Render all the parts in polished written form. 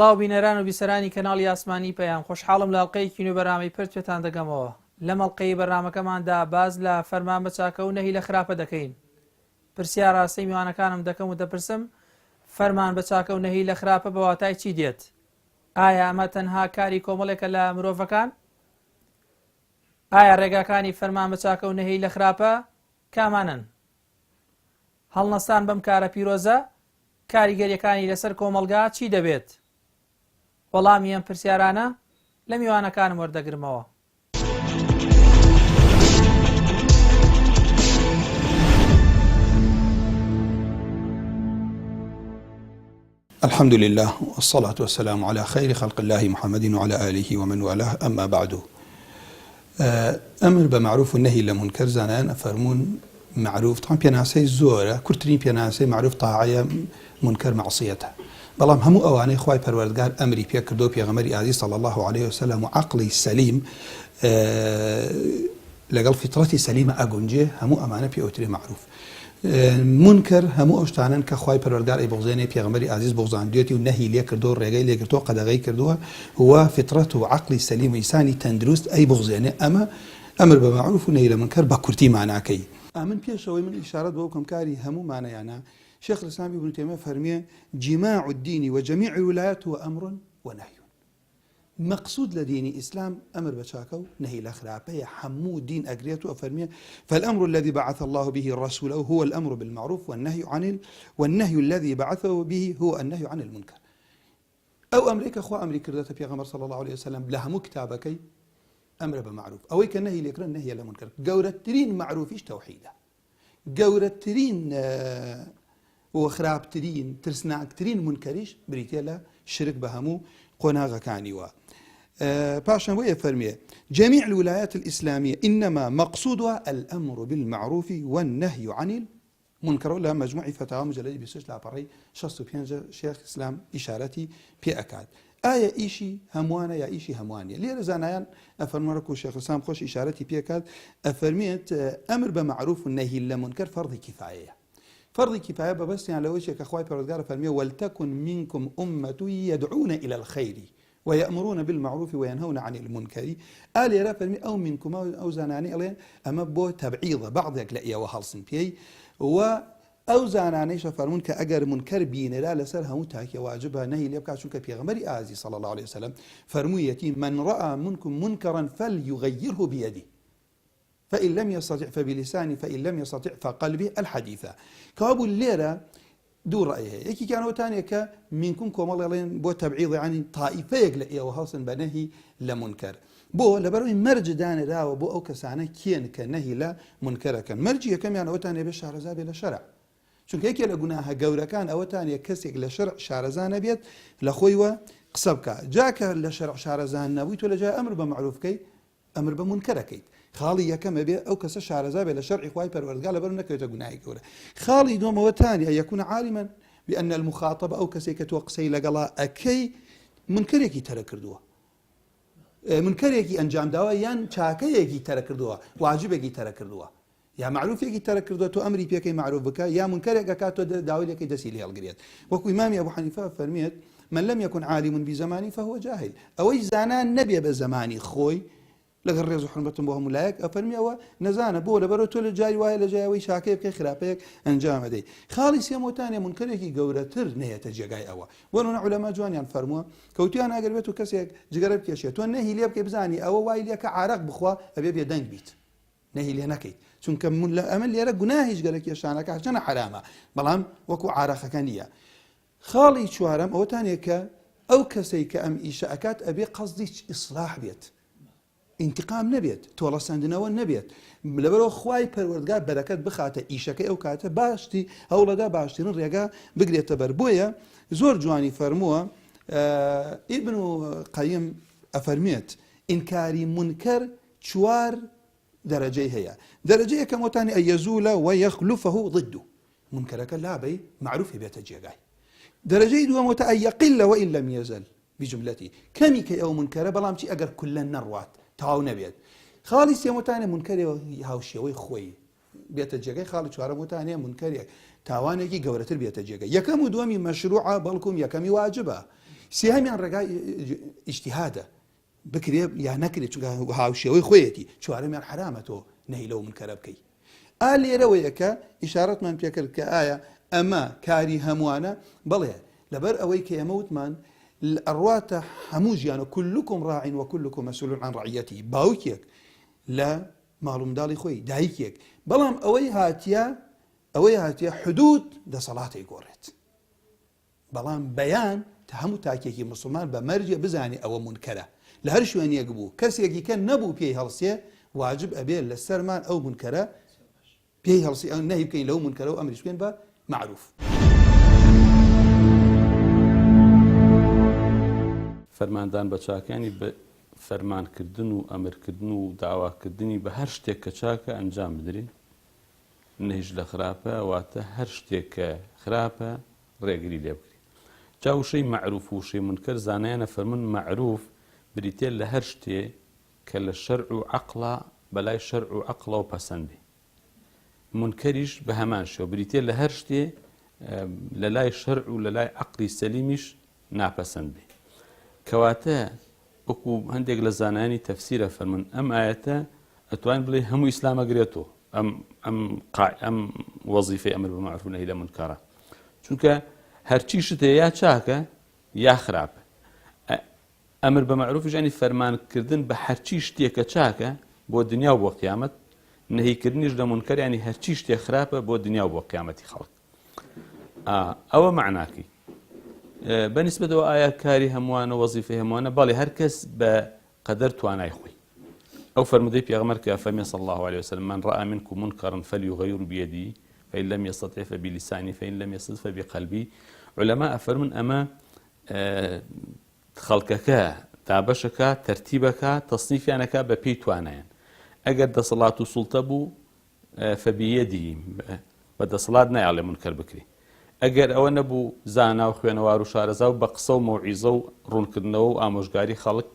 بەڵاو بینەران و بیسەرانی کەناڵی ئاسمانی پەیام خۆشحاڵم لە ئەڵقەیەکی نوێ بەرنامەی پێتان دەگەمەوە. لەم ئەڵقەی بەرنامەکەماندا باز لە فەرمان بە چاکە و نەهی لە خراپە دەکەین. پرسیار ڕاستەی میوانەکانم دەکەم و دەپرسم فەرمان بە چاکە و نەهی لە خراپە بە واتای چی دێت؟ ئایا ئەمە تەنها کاری کۆمەڵێکە لە مرۆڤەکان؟ ئایا ڕێگاکانی فەرمان بە چاکە و نەهی لە خراپە کامانن؟ هەڵنەستان بەم کارە پیرۆزە کاریگەریەکانی لەسەر کۆمەڵگا چی دەبێت؟ وەڵامی ئەم پرسیارانە لە میوانەکانم وەردەگرمەوە. الحمد لله والصلاة والسلام على خير خلق الله محمد وعلى آله ومن والاه أما بعد. أمر بمعروف والنهي لمنكر زانان أفرمون معروف طبعا بيناسي زورة كرترين بيناسي معروف طاعية منكر معصيته بلام همو أواني خواي پروردگار أمري بيا كردو بيغمري عزيز صلى الله عليه وسلم وعقلي السليم لقل فطرتي سليمة أقنجي همو أمانة بيا أوتري معروف منكر همو أوشتانن كخواي پروردگار أي بغزيني بيغمري عزيز بغزان ديوتي ونهي ليا كردو ريغي ليا كردو قدغي كردو هو فطرته وعقلي السليم وإنساني تندرست أي بغزيني أما أمر بمعروف ونهي لمنكر بكرتي معناكي من بيشوي من إشارة بوكم كاري همو معنى يعني شيخ الإسلام ابن تيمية فرميه جماع الدين وجميع الولايات هو أمر ونهي. مقصود لدين الإسلام أمر بشاكو نهي الأخرابية حمو دين أجريته أفرميه فالأمر الذي بعث الله به الرسول هو الأمر بالمعروف والنهي الذي بعثه به هو النهي عن المنكر. أو أمريكا أخوة أمريكا ردت في غمر صلى الله عليه وسلم لها مكتابكي أمر بمعروف أو كان نهي لكرا النهي لمنكر جورترين معروفيش توحيده جورترين وخرابترين ترسناكترين منكريش بريتيلا شرك بهمو قناغا كانيوا باشا ويا فرميه جميع الولايات الإسلامية إنما مقصودها الأمر بالمعروف والنهي عن المنكر ولا مجموعة فتاوى مجلد بيسوش لاباري شخص بينجا شيخ إسلام إشارتي بي أكاد آية إيشي هموانا يا إيشي هموانيا ليه زانيان أفرمركو شيخ الإسلام خوش إشارتي بي أكاد أفرميت أمر بمعروف والنهي لمنكر فرض كفاية فرض كفاية بس يعني لو شيء كأخوي بردقار فرميه ولتكن منكم أمة يدعون إلى الخير ويأمرون بالمعروف وينهون عن المنكر آل يرى فرمي أو منكم أو زاناني ألين أما بو تبعيضة بعضك لأيه وحلصن بيه أو زاناني شفرمون كأجر منكر بين لا لسر هم تاكي واجبها نهي ليبقى شو كبيغمري آزي صلى الله عليه وسلم فرميتي من رأى منكم منكرا فليغيره بيده فإن لم يستطع فبلسانه فإن لم يستطع فقلبه الحديثة كابو الليلة دور رأيه يكي كانوا تانية منكم كومال يلين بو تبعيض يعني طائفة يقلق وحاصل بنهي لمنكر بو لبروي مرج داني راو بو أو كسانة كين كنهي لا منكر كان مرجي كم يعني أو تانية بشهر إلى شرع چونکە یەکێ لە گوناهە گەورەکان ئەوەتان یە کەسێک لە شەرع شارەزانە بێت لە خۆیوە قسە بکە جاکە لە شەرع شارەزان نەبووی تۆ لە جای ئەمر بە معروف بکەیت ئەمر بە منکەرەکەیت خاڵی یەکەمە بێ ئەو کەسە شارەزا بێت لە شەرعی خوای پەروەردگار لەبەر نەکەوێتە گوناهی گەورە خاڵی دووەمەوە تانیە یەکون عالما بأن المخاطب ئەو کەسێک کە تۆ قسەی لەگەڵا ئەکەی منکەرێکی تەرە کردووە منکەرێکی ئەنجام داوە یان چاکەیەکی تەرە کردووە واجبێکی تەرە کردووە يا معروف يجي ترى كردوته أمري بيكي معروف بك يا منكر كاتو داوي لك دسي لي القريات وكو إمامي أبو حنيفة فرميت من لم يكن عالم بزمانه فهو جاهل أو زانان نبي بزماني خوي لغير ريز حرمتهم بهم ملاك أفرمي أو نزانة بولا بروتو الجاي واي لجاي وي شاكي بكي خرابيك أنجام دي خالص يا موتاني منكر يجي جورتر نهي تجاي أوا ولنا علماء جوان يعني فرموا كوتي أنا قربته كسيك جرب كيشيا تو نهي ليك بزاني أو واي ليك عرق بخوا أبي بيدنج بيت نهي لي نكيت چونکە ئەمە لێرە گوناهیش گەلە کێشانەکە چەنە حرامە بەڵام وەکو عارەخەکە نییە خاڵی چوارەم ئەوەتانێک کە ئەو کەسەی کە ئەم ئیشە ئەکات ئەبێ قەزدی ئیسلاح بێت ئینتیقام نەبێت تۆڵەسەندنەوە نەبێت لەبەرەوە خوای پەروەردگار بەرەکەت بخاتە ئیشەکەی ئەو کاتە باشتی هەوڵەدا باشترین ڕێگا بگرێتە بەر بۆیە زۆر جوانی فەرمووە ئیبن قەیم ئەفەرمێت ئینکاری منکەر چوار درجة هي درجة كم وتاني أن يزول ويخلفه ضده منكرك لا بي معروف بيت جيجاي درجة دو مت أن يقل وإن لم يزل بجملته كمي كي أو منكر بلام شيء أجر كل النروات تعاون بيت خالص يا متاني منكر هاوشي ويخوي بيت جيجاي خالص شوارع متاني منكر تاوانێکی گەورەتر بێتە جێگە یەکەم و دووەمی مەشروعە بەڵکوم یەکەمی واجبە سێهەمیان ڕێگای ئیجتیهادە بکرێ یا نەکرێت چونکە هاوشێوەی خۆیەتی، چوارەمیان حرامە تۆ نەهی لەو منکەرە بکەی. لێرەوەیە کە ئیشارەتمان پێکرد کە ئایا ئەمە کاری هەمووانە؟ بەڵێ لەبەر ئەوەی کە ئێمە وتمان ئەڕواتە هەموو ژیانە كلكم راع وكلكم مسؤول عن رعيته، باوکێک لە ماڵ و منداڵی خۆی، دایکێک، بەڵام ئەوەی هاتیە حدود دەسەڵاتی گۆڕێت، بەڵام بەیان تا هەموو تاکێکی مسلمان بە مەرجێ بزانێ ئەوە منکەرە لە هەر شوێنێک بوو، کەسێکی کە نەبوو پێی هەڵسێ واجب ئەبێ لە سەرمان ئەو منکەرە پێی هەڵسی نەهی بکەین لەو منکەرە و ئەمریش بکەین بە معروف. فەرماندان بە چاکانی بە فەرمانکردن و ئەمرکردن و داواکردنی بە هەر شتێک کە چاکە ئەنجام بدرین، نەهیش لە خراپە، واتە هەر شتێک کە خراپە ڕێگری لێ بکرین. جا وشەی معروف و وشەی منکەر زانایانە فەرمون معروف بریتێ لە هەر شتێ کە لە شەرع و عەقڵە بەلای شەرع و عەقڵە و پەسەندێ، منکەریش بە هەمان شێوە بریتێ لە هەر شتێ لە لای شەرع و لە لای عەقڵی سەلیمیش ناپەسەند بێ. کەواتە وەکو هەندێک لە زانایانی تەفسیرە فەرمون ئەم ئایەتە ئەتوانین بڵێ هەموو ئیسلام ئەگرێتەوە ئەم وەزیفەی ئەمر بەمەعروف و نەهی لە منکەرە، چونکە هەرچی شتێ یا چاکە یا خراپە. ئەمر بەمەعروفیش یعنی فەرمانکردن بە هەرچی شتێکە چاکە بۆ دنیا و بۆ قیامەت، نەهیکردنیش لە منکەر یعنی هەرچی شتێک خراپە بۆ دنیا و بۆ قیامەتی خەڵک. ئەوە معناکەی. بەنسبەتەوە ئایا کاری هەمووانە وەزیفەی هەمووانە؟ بەڵێ هەر کەس بە قەدەر توانای خۆی. ئەو فەرمودەی پێغەمبەر کە فەرمێ صلی الله عليه وسلم من رأى منكم منكرا فليغيره بيده فإن لم يستطع فبلسانه فإن لم يستطع فبقلبه. علماء فەرمون ئەمە خەڵکەکە دابەشەکە تەرتیبەکە تەصنیفیانەکە بە پێی توانایان. ئەگەر دەسەڵات و سوڵتە بوو فەبیەدی بە دەسەڵات نایاڵێ منکەر بکری، ئەگەر ئەوە نەبوو زانا و خوێنەوار و شارەزا و بە قسە و مەوعیزە و ڕوونکردنەوە و ئامۆژگاری خەڵک،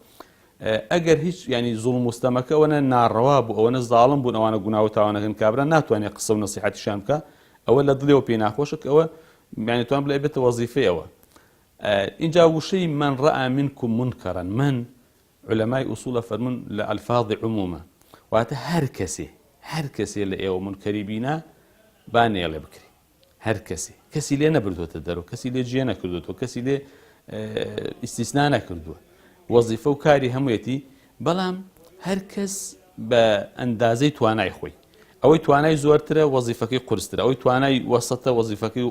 ئەگەر هیچ ینی زوڵم و ستەمەکە ئەوەنە ناڕەوا بوو، ئەوەنە زاڵم بوون، ئەوانە گوناه و تاوانەکەن کابرا ناتوانێت قسە و نەسیحەتیشان بکە، ئەوە لە دڵێەوە پێی ناخۆشە کە ئەوە یعنی توان بڵێ بێتە وەزیفەی ئەوە. اینجا وشەی من رأى منكم منكرا، من علەمای ئوسوڵە فەرمون لە ئەلفاظی عمومە، واتە هەر کەسێ لە ئێوە منکەری بینا با نێڵێ بکری، هەر کەسی لێ نەبردووەتە دەرەوە، کەسی لێ جێ نەکردوێتەوە، کەسی لێ ئیستیسنا نەکردووە، وەزیفە و کاری هەموویەتی، بەڵام هەر کەس بە ئەندازەی توانای خۆی. ئەوەی توانای زۆرترە وەزیفەکەی قورسترە، ئەوەی توانای وەسەتە وەزیفەکەی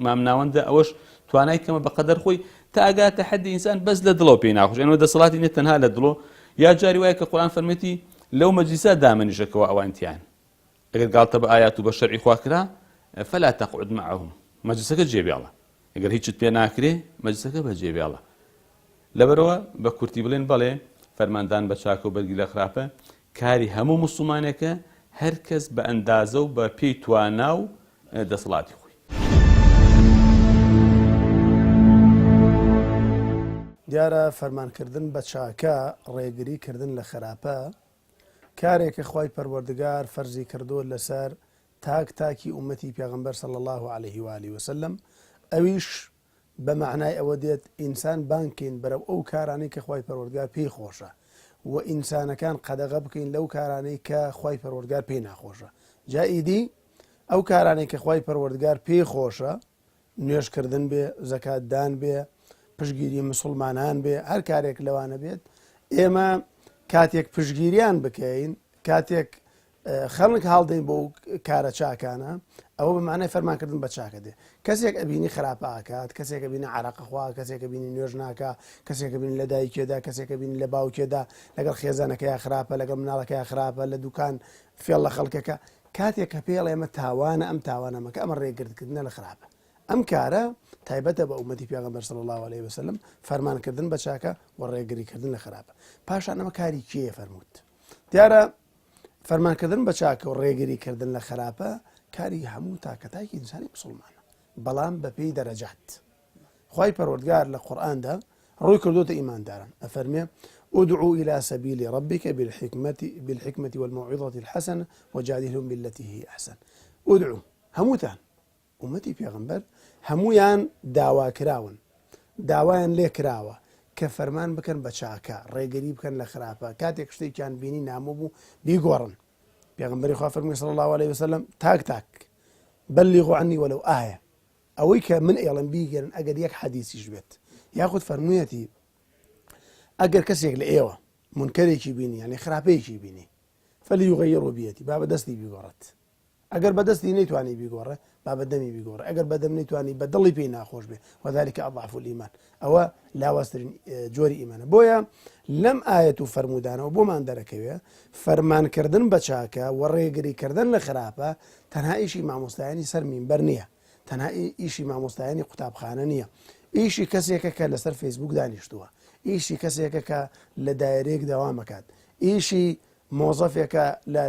مامناوەندە، ئەوەش توانای کەمە بە قەدەر خۆی تا ئەگاتە حەدی ئینسان بەس لە دڵەوە پێی ناخۆش، ئەوە دەسەڵاتی نێت تەنها لە دڵۆ. یا جاری وایە کە قورئان فەرمێتی لەو مەجلیسە دامەنیژەکەەوە ئەوانتیان ئەگەر گاڵتە بە ئایات و بە شەرعی خوا کرا فلا تقعد معهم، مەجلیسەکە جێبێڵە، ئەگەر هیچت پێ ناکرێ مەجلیسەکە بە جێبێڵە. لەبەرەوە بە کورتی بڵێن بەڵێ فەرماندان بە چاکە و بەرگی لە خراپە کاری هەموو موسڵمانێکە، هەر کەس بە ئەندازە و بە پێی توانا و دەسەڵاتی خۆی. دیارە فەرمانکردن بە چاکە ڕێگریکردن لە خراپە کارێکە خوای پەروەردگار فەرزی کردووە لەسەر تاکی ئومەتی پێغەمبەر صلی الله عليه و آله وسلم. ئەویش بە معنای ئەوە دێت ئینسان بانکەین بەرەو ئەو کارانەی کە خوای پەروەردگار پێی خۆشە و ئینسانەکان قەدەغە بکەین لەو کارانەی کە خوای پەروەردگار پێی ناخۆشە. جا ئیدی ئەو کارانەی کە خوای پەروەردگار پێی خۆشە، نوێژکردن بێ، زەکاتدان بێ، پشتگیری مسلمانان بێ، هەر کارێک لەوانە بێت، ئێمە کاتێک پشتگیریان بکەین، کاتێک خەڵک هەڵدەین بۆ کارە چاکانە، ئەوە بە معنای فەرمانکردن بە چاکە دێ. کەسێک ئەبینی خراپە ئاکات، کەسێک ئەبینی عەرەقە خوا، کەسێک ئەبینی نوێژ ناکا، کەسێک ئەبینی لە دایکێدا، کەسێک ئەبینی لە باوکێدا، لەگەڵ خێزانەکەی خراپە، لەگەڵ مناڵەکەی خراپە، لە دوکان فێڵ لە خەڵکەکە، کاتێک کە پێڵ ئێمە تاوانە ئەم تاوانەمەکە ئەمە ڕێگرتکردنە لە خراپە. ئەم کارە تایبەتە بە ئومەتی پێغەمبەر صلی الله عليه وسلم، فەرمانکردن بە چاکە و ڕێگریکردن لە خراپە. پاشان ئەمە کاری کێیە فەرمووت؟ دیارە فەرمانکردن بە چاکە و ڕێگریکردن لە خراپە کاری هەموو تاکەتایکی ئینسانی مسلمانە، بەڵام بەپێی دەرەجات. خوای پەروەردگار لە قورئاندا ڕووی کردوتە ئیمانداران، ئەفەرمێ ادعوا إلى سبيل ربك بالحكمة والموعظة الحسنة وجادلهم بالتي هي أحسن. ادعوا هەمووتان ئومەتی پێغەمبەر هەمویان داواکراون داوایان لێ کراوە کە فەرمان بکەن بە چاکە ڕێگەری بکەن لە خراپە کاتێک شتێکیان بینی نامۆ بوو بیگۆڕن پێغەمبەری خوا فەرمووی صلی الله عليه وسلم تاک بەلیغوا عنی وەلەو ئایە ئەوەی کە من ئێڵم بیگەرن ئەگەر یەک حەدیثیش بێت یاخود فەرموویەتی ئەگەر کەسێک لە ئێوە منکەرێکی بینی یعنی خراپەیەکی بینی فەلیغەیڕهو بیەدی با بەدەستی بیگۆڕێت ئەگەر بەدەستی نەیتوانی بیگۆڕێ با بەدەمی بیگۆڕێ ئەگەر بەدەم نەیتوانی بە دڵی پێی ناخۆش بێ وذلك أضعف الإيمان ئەوە لاوازترین جۆری ئیمانە بۆیە لەم ئاەت و فەرمودانەوە بۆمان دەرەکەوێ فەرمانکردن بە چاکە و ڕێگریکردن لە خراپە تەنها ئیشی مامۆستایانی سەر مینبەر نییە تەنها ئیشی مامۆستایانی قوتابخانە نییە ئیشی کەسێکە کە لەسەر فەیسبوک دانیشتووە ئیشی کەسێکە کە لە دایرەیەک داوامەکات ئیشی مۆزەفێکە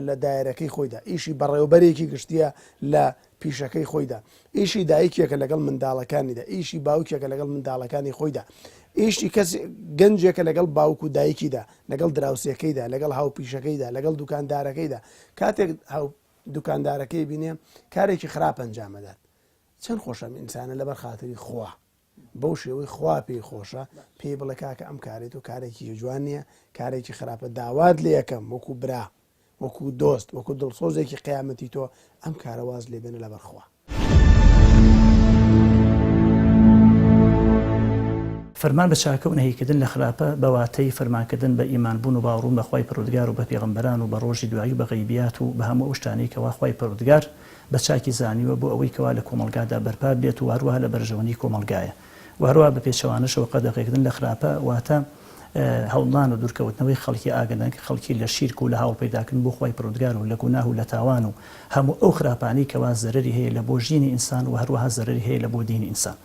لە دایرەکەی خۆیدا ئیشی بەڕێوەبەرێکی گشتیە لە پیشەکەی خۆیدا ئیشی دایکێکە لەگەڵ منداڵەکانیدا ئیشی باوکێکە لەگەڵ منداڵەکانی خۆیدا ئیشی کەس گەنجێکە لەگەڵ باوک و دایکیدا لەگەڵ دراوسەکەیدا لەگەڵ هاو پیشەکەیدا لەگەڵ دوکاندارەکەیدا کاتێک هاو دوکاندارەکەی بینێ کارێکی خراپ ئەنجامەدات چەند خۆشەم ئینسانە لەبەر خاتری خوا بەو شێوەی خوا پێی خۆشە پێی بڵێ کاکە ئەم کارێت و کارێکی جوان نییە کارێکی خراپە داوات لێ یەکەم وەکو برا وەکو دۆست وەکو دڵسۆزێکی قیامەتی تۆ ئەم کارە واز لێ بێنە لەبەر خوا فەرمان بە چاکە و نەهیکردن لە خراپە بەواتەی فەرمانکردن بە ئیمانبوون و باوەڕبوون بە خوای پەروەردگار و بە پێغەمبەران و بە ڕۆژی دوایی و بە غەیبیات و بە هەموو ئەو شتانەی کەوا خوای پەروەردگار بە چاکی زانیوە بۆ ئەوەی کەوا لە کۆمەلگادا بەرپا بێت و هەروەها لە بەرژەوەنی کۆمەلگایە و هەروەها بە پێچەوانەشەوە قەدەغێکردن لە خراپە واتە هەوڵدان و دوورکەوتنەوەی خەڵکی ئاگدان خەڵکی لە شیرک و لە هاوڵ پەیداکردن بۆ خوای پەروەردگار و لە گوناه و لە تاوان و هەموو ئەو خراپانەی کەوا زەرەری هەیە لە بۆ ژینی ئینسان و هەروەها زەرەری هەیە لە بۆ دینی ئینسان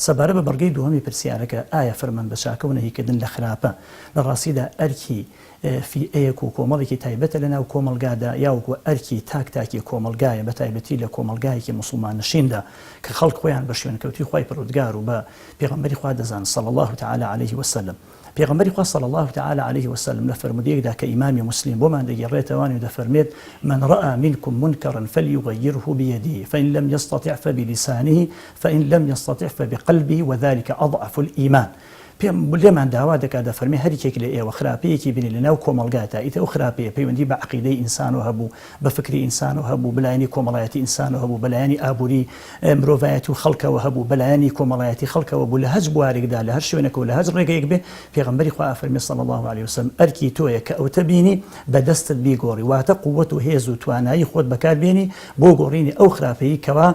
سەبارە بە بەڵگەی دووەمی پرسیارەکە ئایا فەرمان بە چاکە و نەهیکردن لە خراپە لە ڕاستیدا ئەرکی فیئەیەک و کۆمەڵێکی تایبەتە لەناو کۆمەلگادا یاوەکو ئەرکی تاکی کۆمەلگایە بە تایبەتی لە کۆمەلگایەکی موسڵمان نشیندا کە خەڵک خۆیان بە شوێنکەوتی خوای پەروەردگار و بە پێغەمبەری خوا دەزان صلی الله تعالی عليه وسلم پێغەمبەری خوا صلی الله تعالی عليه وسلم لە فەرمودەیەکدا کە ئیمامی مسلم بۆمان دەگێڕێتەوە و دەفەرمێت من رأى منكم منكرا فليغيره بيده فإن لم يستطع فبلسانه فإن لم يستطع فبقلبه وذلك أضعف الإيمان پێم لێمان داوا دەکات دەفەرمێ هەریکێک لە ئێوە خراپەیەکی بینی لەناو کۆمەلگاتە ئیتە ئەو خراپەیە پەیوەندی بە عەقیدەی ئینسان و هەبوو بە فکری ئینسان و هەبوو بەلایەنی کۆمەڵایەتی ئینسان و هەبوو بەلایەنی ئابووری مرۆڤایەتی و خەڵکەوە هەبوو بەلایەنی کۆمەڵایەتی خەڵکەوە بوو لە هەج بوارێکدا لە هەر شوێنێکەوە لە هەج ڕێگەیەک بێ پێغەمبەری خوا فەرمی صلی الله عليه وسلم ئەرکی تۆیە کە ئەوتە بینی بەدەستت بیگۆڕی واتە قووەت و هێز و توانایی خۆت بەکاربێنی بۆ گۆڕینی ئەو خراپەیی کەوا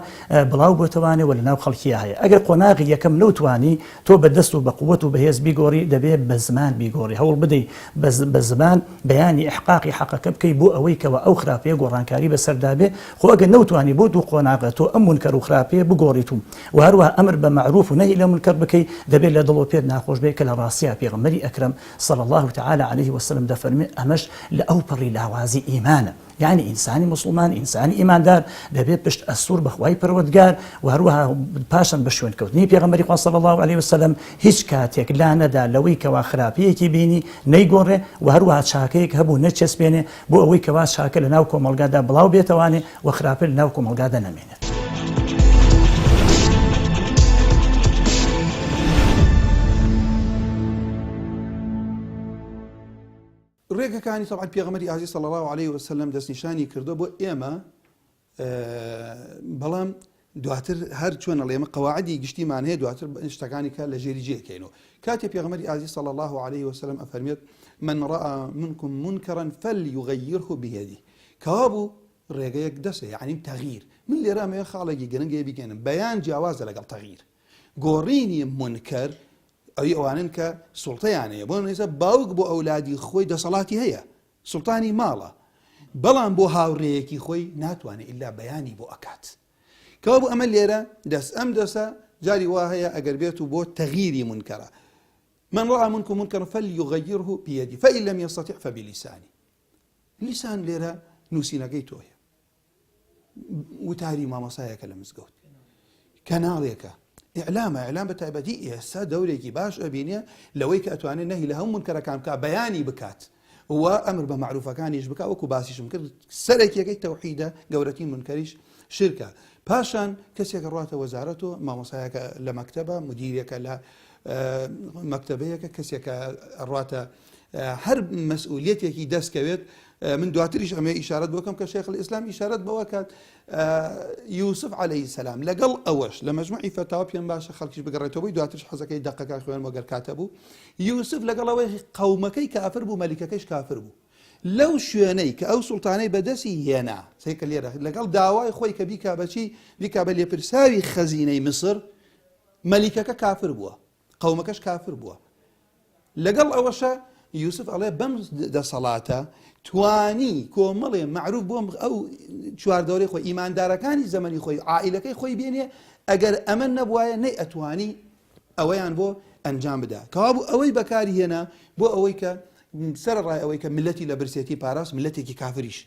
بڵاو بۆتەوانێ لەناو خەڵکیە هەیە ئەگەر قۆناغی یەکەم لەو توانی تۆ بەدەست و بە قووەت و بەهێز بیگۆڕی دەبێت بە زمان بیگۆڕی هەوڵ بدەیت بە زمان بەیانی ئیحقاقی حەقەکە بکەی بۆ ئەوەی کەوە ئەو خراپەیە گۆڕانکاری بەسەردابێ خۆ ئەگەر نەوتوانی بۆ دوو قۆناغە تۆ ئەم منکەر و خراپەیە بگۆڕیت و هەروەها ئەمر بە معروف و نەهی لە منکەر بکەی دەبێت لە دڵ و پێت ناخۆش بێت کە لە ڕاستیە پێغەمبەری ئەکرەم صلی الله تعالی عليه وسلم دەفەرمێ ئەمەش لە ئەو پەڕی لاوازی ئیمانە يعني ئینسانی مسلمان ئینسانی ئیماندار دەبێت پشت ئەسوور بەخوای پەروەردگار و هەروەها پاشان بە شوێنکەوتنی پێغەمبەری خوا صلی الله عليه وسلم هیچ کاتێک لا نەدا لەوەی کەوا خراپەیەکی بینی نەیگۆڕێ و هەروەها چاکەیەک هەبوو نەچەسپێنێ بۆ ئەوەی کەوا چاکە لەناو کۆمەلگادا بڵاو بێتەوانێ و خراپە لەناو کۆمەلگادا نەمێنێت. ڕێگەکانی طبعا پێغەمبەری ئازیز صلی الله عليه وسلم دەستنیشانی کردو بۆ ئێمە بەڵام دواتر هەر چۆن ئەڵێمە قەواعدی گشتیمان هەیە دواتر شتەکانی کە لە ژێری جێکەینەوە کاتێک پێغەمبەری ئازیز صلی الله عليه وسلم ئەفەرمێت من رأى منكم منكرا فليغيره بيده کەوا بوو ڕێگەیەک دەسێ یعنی تەغییر من لێرە ئەمەیە خاڵێکی گرنگی بگەنم بەیان جیاوازە لەگەڵ تەغییر گۆڕینی منکەر ئەوی ئەوانن کە سوڵتەیانەیە بۆ نێزە باوک بۆ ئەولادی خۆی دەسەڵاتی هەیە سوڵتانی ماڵە بەڵام بۆ هاوڕێیەکی خۆی ناتوانێت ئیلا بەیانی بۆ ئەکات کەوا بوو ئەمە لێرە ئەم دەسە جاری وا هەیە ئەگەر بێت و بۆ تەغییری منکەرە من رأى منكم منكرا فليغيره بيده فإن لم يستطع فبلسانه لیسان لێرە نووسینەکەی تۆیە وتاری مامۆسایەکە لە مزگەوت کەناڵێکە ئیعلام بە تایبەتی ئێستا دەورێکی باش ئەبینێ لەوەی کە ئەتوانێت نەهی لە هەموو منکەرەکان بکات بەیانی بکات و ئەمر بە معروفەکانیش بکات وەکو باسیشم کرد سەرێکیەکەی تەوحیدە گەورەتی منکەریش شرکە پاشان کەسێک ڕاتە وەزارەت و مامۆسایەکە لە مەکتەبە مدیرێکە لە مەکتەبەیەکە کەسێکە ئەڕاتە هەر مەسئولیەتێکی دەستکەوێت من دواتریش ئەمێ ئیشارەت بۆکەم کە شێخ الئیسلام ئیشارەت بەوە کات یوسف عەلەیهی سەلام لەگەڵ ئەوەش لە مەجموعی فتاوە پێم باشە خەڵکیش بگەڕێتەوەی دواتریش حەزەکەی دەقەکە خوێن وەگەر کاتە بوو یوسف لەگەڵ ئەوەی قەومەکەی کافر بوو مەلیکەکەیش کافر بوو لەو شوێنەی کە ئەو سوڵتانەی بەدەستی هێنا سێکە لێرە لەگەڵ داوای خۆی کە بیکا بەچی بیکا بە لێپرساوی خەزینەی مسر مەلیکەکە کافر بووە قەومەکەش کافر بووە لەگەڵ ئەوەشە یوسف ئەڵێ بەم دەسەڵاتە توانی کۆمەڵێ معروف بۆم ئەو چواردەوری خۆی ئیماندارەکانی زەمەنی خۆی عائیلەکەی خۆی بێنێ ئەگەر ئەمە نەبوایە نەی ئەتوانی ئەوەیان بۆ ئەنجام بدا کەوابوو ئەوەی بەکاری هێنا بۆ ئەوەی کە سەرڕای ئەوەی کە ملەتی لە برسێتی پاراست ملەتێکی کافریش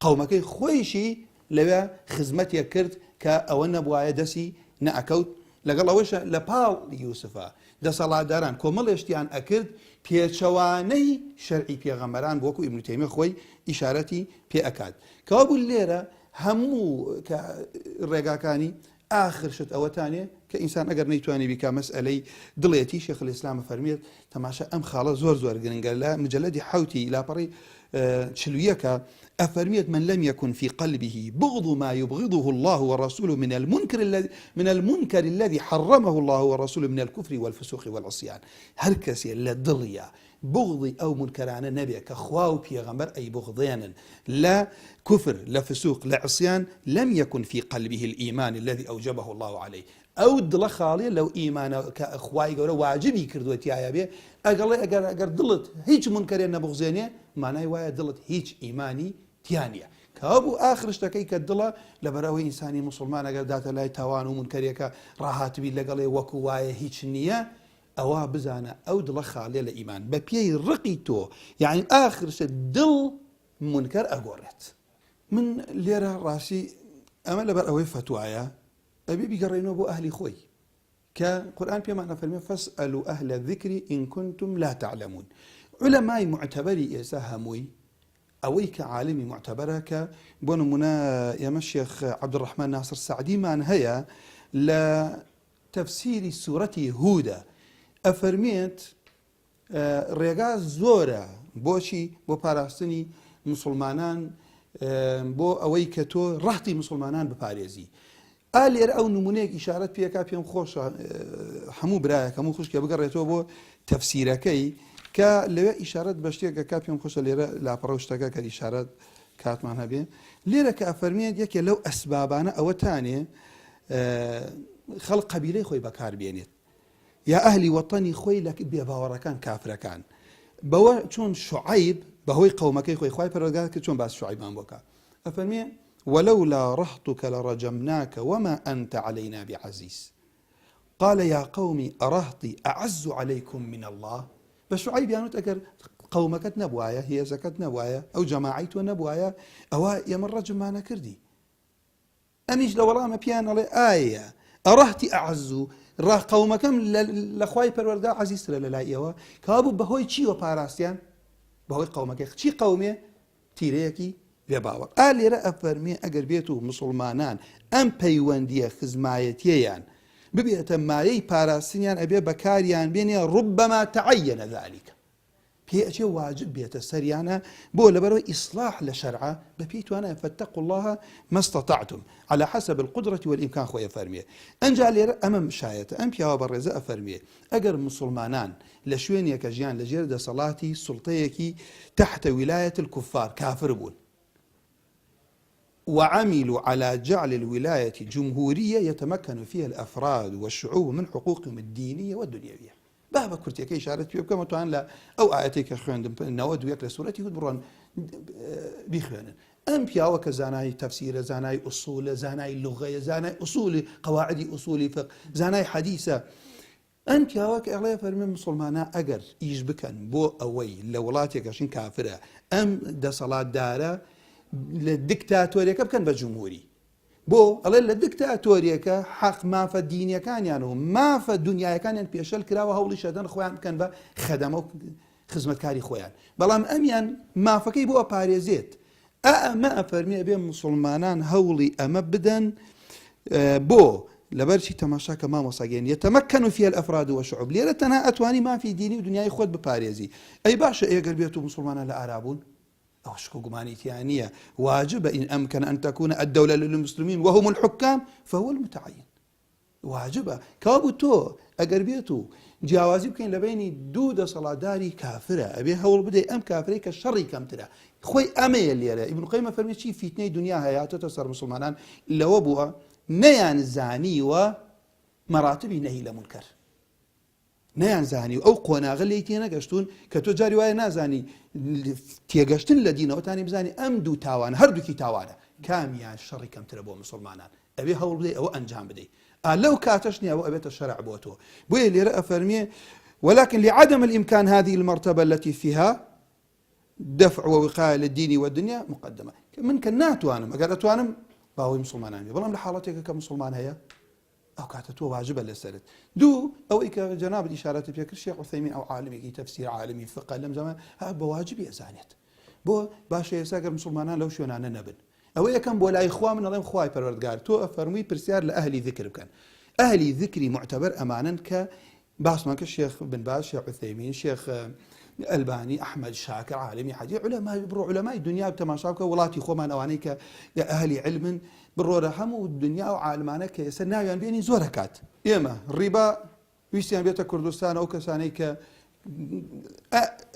قەومەکەی خۆیشی لەوێ خزمەتێک کرد کە ئەوە نەبوایە دەسی نەئەکەوت لەگەڵ ئەوەش لە پاڵ یوسفە دەسەڵاتداران کۆمەڵێشتیان ئەکرد پێچەوانەی شەرعی پێغەمبەران وەکو ئیبن تەیمیە خۆی ئیشارەتی پێ ئەکات کەوابوو لێرە هەموو کە ڕێگاکانی ئاخرشت ئەوەتانێ کە ئینسان ئەگەر نەیتوانێ بیکا مەسئلەی دڵێتی شێخ الئیسلام فەرمێت تەماشا ئەم خاڵە زۆر گرنگە لە مجلدی حوتی لاپەڕی چلویەکە أفرميت من لم يكن في قلبه بغض ما يبغضه الله ورسوله من المنكر الذي حرمه الله ورسوله من الكفر والفسوق والعصيان هر كسي لدڵيا بغضي أو منكران نبي كخواو بيغمبر أي بغضيانا لا كفر لا فسوق لا عصيان لم يكن في قلبه الإيمان الذي أوجبه الله عليه أو دڵە خاڵێ لەو ئیمانە کە خوای گەورە واجبی کردووەتیایە بێ ئەگەر دڵت هیچ منکەرێ نەبغزێنێ مانای وایە دڵت هیچ ئیمانی تیانە کەوابوو ئاخرشتەکەی کە دڵە لەبەرەوەی ئینسانی مسلمان ئەگەر داتە لای تاوان و منکەرێکە ڕاهاتبی لەگەڵێ وەکو وایە هیچ نییە ئەوە بزانە ئەو دڵە خاڵێ لە ئیمان بە پێی ڕقی تۆ یعنی ئاخرشە دڵ منکەر ئەگۆڕێت من لێرە ڕاستی ئەمە لەبەر ئەوەی فتوایە ئەبێ بیگەڕێنەوە بۆ ئەهلی خۆی کە قورئان پێمان ئەفەرمێ فەسئەلوا ئەهلە الذیکری ئین کنتم لا تعلمون علەمای معتەبەری ئێستا هەمووی ئەوەی کە عالمی معتەبەرە کە بۆ نمونە ئێمە شێخ عەبدوڕەحمان ناسر سەعدیمان هەیە لە تەفسیری سوورەتی هودە ئەفەرمێت ڕێگا زۆرە بۆچی بۆ پاراستنی مسلمانان بۆ ئەوەی کە تۆ ڕەحتی مسلمانان بپارێزی لێرە ئەو نمونەیەک ئیشارەت پێکا پێم خۆشە هەموو برایەک هەموو خوشکە بگەڕێتەوە بۆ تەفسیرەکەی کە لەوێ ئیشارەت بە شتێکە کا پێم خۆشە لێرە لاپەڕە شتەکە کە ئیشارەت کاتمان هەبێ لێرە کە ئەفەرمێت یەکێ لەو ئەسبابانە ئەوەتانێ خەڵق قەبیلەی خۆی بەکاربێنێت یا ئەهلی وەتەنی خۆی لە بێباوەڕەکان کافرەکان بەوە چۆن شوعەیب بەهۆی قەومەکەی خۆی خوای پەروەردگار کە چۆن باس شوعەیبان بۆکە ئەفەرمێ ولولا رهطك لرجمناك وما أنت علينا بعزيز قال يا قوم أرهطي أعز عليكم من الله بشعيب يانوت أكر قومك نبوايا هي زكاة نبوايا أو جماعيت نبوايا أو يمر رجم ما نكردي أميش لو والله ما بيان آية أرهطي أعز راه قومكم لخواي پروردگار عزيز ترى لا يوا كابو بهوي چی و پاراستيان بهوي قومك چی قومه تيريكي لێباوە لێرە ئەفەرمێ ئەگەر بێت و مسلمانان ئەم پەیوەندیە خزمایەتیەیان ببێتە مایەی پاراستنیان ئەبێ بەکاریان بێنێ ڕوبەما تەعەیەنە ذەلیکە پێ ئەچێ واجب بێتە سەریانە بۆ لەبەرەوەی ئیسلاح لە شەرعە بە پێی توانە فاتقوا الله ما استطعتم على حسب القدرة والإمكان خۆی ئەفەرمێ ئەنجا لێرە ئەمە مشایەتە ئەم پیاوە بەڕێزە ئەفەرمێ ئەگەر مسلمانان لە شوێنێکە ژیان لەژێر دەسەڵاتی سوڵتەیەکی تحت ولاية الكفار كافر بوون وعملوا على جعل الولاية جمهورية يتمكن فيها الأفراد والشعوب من حقوقهم الدينية والدنيوية بابا كرتيك إشارة بكم توان لا أو آياتك خوان نود وياك لسورتي ودبران بيخوان أم بياو كزاناي تفسير زاناي أصول زاناي لغة زاناي أصول قواعد أصول فقه زاناي حديثة أم بياو كأغلى فرمي مسلمانا أجر يجبكن بو أوي لولاتك عشان كافرة أم دا صلاة دارة للدكتاتوريكا بكن بجمهوري بو الله للدكتاتوريكا حق ما في الدنيا كان يعني ما في الدنيا كان يعني بيشل كراوه هولي شدن خوان كان بخدمه خدمة كاري خوان بلام أميان ما فكي بو باريزيت ما أفرمي بين مسلمانان هولي أما بدن بو لبرشي تماشا كما مصاقين يتمكن فيها الأفراد والشعوب ليرة تنها أتواني ما في ديني ودنياي خود بباريزي أي باشا إيه قربيتو مسلمان لأرابون أو شكو قماني تيانية واجب إن أمكن أن تكون الدولة للمسلمين وهم الحكام فهو المتعين واجبة كابو تو أقربيتو جیاوازی بکەین لە بینی دوو دەسەڵاتداری کافرە ئەبێ هەوڵ بدەی ئەم کافرەی کە شەڕی کەمترە خۆی ئەمەیە لێرە ئیبن قەیمە فەرمی چی فیتنەی دنیا هەیاتەتە سەر مسلمانان لەوە بووە نەیانزانیوە مەراتبی نەهی لە منکەر نەیانزانی و ئەو قۆناغە لێی تێ نەگەشتون کە تۆ جاری وایە نازانی تێگەشتن لە دینەوەتانی بزانی ئەم دوو تاوان هەردووکی تاوانە کامیان شەڕی کەمترە بۆ مسلمانان ئەبێ هەوڵ بدەی ئەوە ئەنجام بدەیت لو كاتشني أو أبيت الشرع بوته بوي اللي رأى فرميه ولكن لعدم الإمكان هذه المرتبة التي فيها دفع ووقاية للدين والدنيا مقدمة من كناتو أنا ما قالت أنا باوي مسلمان والله لحالتك كمسلمان هي أو كاتتو واجبة للسلت دو أو إيك جناب الإشارة بشكل الشيخ عثيمين أو عالمي تفسير عالمي فقه لم زمان بواجب يزانيت بو باشا يساقر مسلمان لو شو أنا نبن أو كان بولا إخوان من الله إخوان پروردگار تو أفرمي برسيار لأهل ذكر كان أهل ذكري معتبر أمانا كباسمان كالشيخ بن باز شيخ عثيمين شيخ الباني أحمد شاكر عالمي حدي علماء برو علماء الدنيا بتماشاك ولاتي خو من أوانيك أهل علم برو رحم والدنيا وعالمانا كيسنا يعني بيني زوركات إما الربا ويستيان بيت كردستان أو كسانيك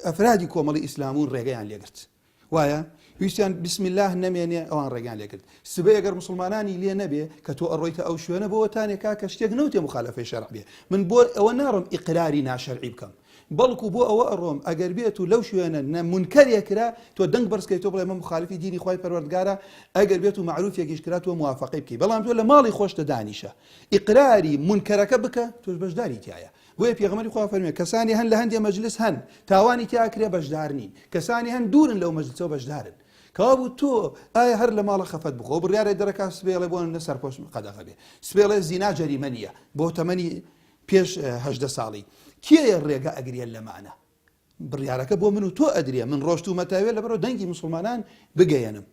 أفرادي كومالي إسلامون رجعان ليقرت ويا ويستيان بسم الله نميني أوان رجعان ليقرت سبي أجر مسلماناني لي نبي كتو أرويت أو شو أنا بو تاني كاشتيق نوتي مخالفة شرع بيه من بو أو نارم إقراري ناشرعي بكم بلكو بو أو أروم أجر بيتو لو شو أنا منكر يكرا تو دنق برس كي تبغى ما مخالفي ديني خواي پروردگارا أجر بيتو معروف يكيش كرا تو موافقي بكي بلا متقول مالي خوش تدانيشة إقراري منكرك بك تو بجداري تيايا بۆیە پێغەمبەری خوا فەرمێ کەسانی هەن لە هەندێ مەجلس هەن تاوانی تیا کرێ بەشدار نین کەسانی هەن دوورن لەو مەجلسەوە بەشدارن کەوا تۆ ئایا هەر لە ماڵە خەفەت بخۆ بڕیارێ دەرەکات سبێڵێ بۆ نە سەرپۆش قەدەغە بێ سبێڵێ زینا جەریمە نییە بۆ تەمەنی پێش 18 ساڵی کێیە ڕێگە ئەگرێن لەمانە بڕیارەکە بۆ من و تۆ ئەدرێ من ڕۆشت و مەتاوێ لەبەرەوە دەنگی مسلمانان بگەیەنم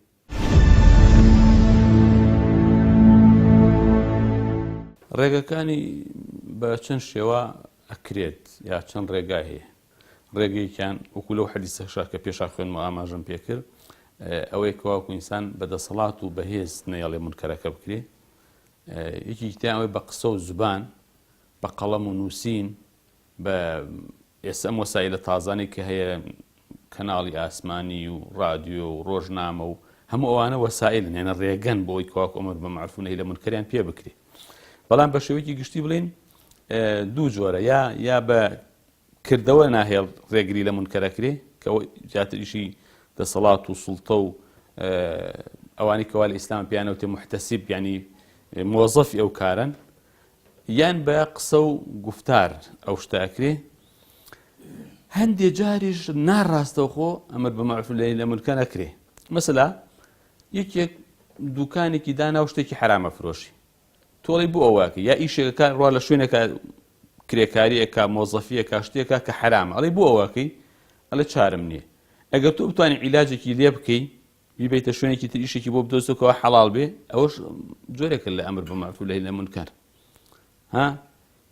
ڕێگەکانی بە چەند شێوە ئەکرێت یا چەند ڕێگای هەیە ڕێگەیەکیان وەکو لەو حەدیثەشە کە پێشا خوێنمەوە ئاماژەم پێکرد ئەوەی کە واوەکو ئینسان بەدەسەڵات و بەهێز نەیەڵێ منکەرەکە بکرێ یەکێکیان ئەوەی بە قسە و زوبان بە قەڵەم و نووسین بە ئێستا ئەم وەسایلە تازانەی کە هەیە کەناڵی ئاسمانی و رادیۆ و ڕۆژنامە و هەموو ئەوانە وەسایلن یانە ڕێگەن بۆ ئەوەی کەواکو ئەمر بە معروف و نەهی لە منکەریان پێ بکرێ بەڵام بە شێوەیەکی گشتی بڵێن دوو جۆرە یا بە کردەوە ناهێڵ ڕێگری لە منکەرەکرێ کە جاتر ئیشی دەسەڵات و سوڵتە و ئەوانی کەوا لە ئیسلام پێیانەوتێ محتەسیب ینی مۆزەفی ئەو کارن یان بە قسە و گفتار ئەو شتاکرێ هەندێ جاریش ناڕاستەوخۆ ئەمر بە معروف و نەهی لە منکەر نەکرێ مەسەلا یەکێک دوکانێکی دانا و شتێکی حرامە فرۆشی تۆڵی بۆ ئەوواکە یا ئیشێکەکە ڕوا لە شوێنێکە کرێکاریەکە مۆزەفیەکە شتێکە کە حرامە ئەڵێ بۆ ئەوواکەی ئەڵێ چارم نییە ئەگەر تۆ بتوانانی عیلاجێکی لێ بکەی بیبیتە شوێنێکی تر ئیشێکی بۆ بدۆزەوە حەڵال بێ ئەوەش جۆرێکە لە ئەمر بە معروف و نەهی لە منکەر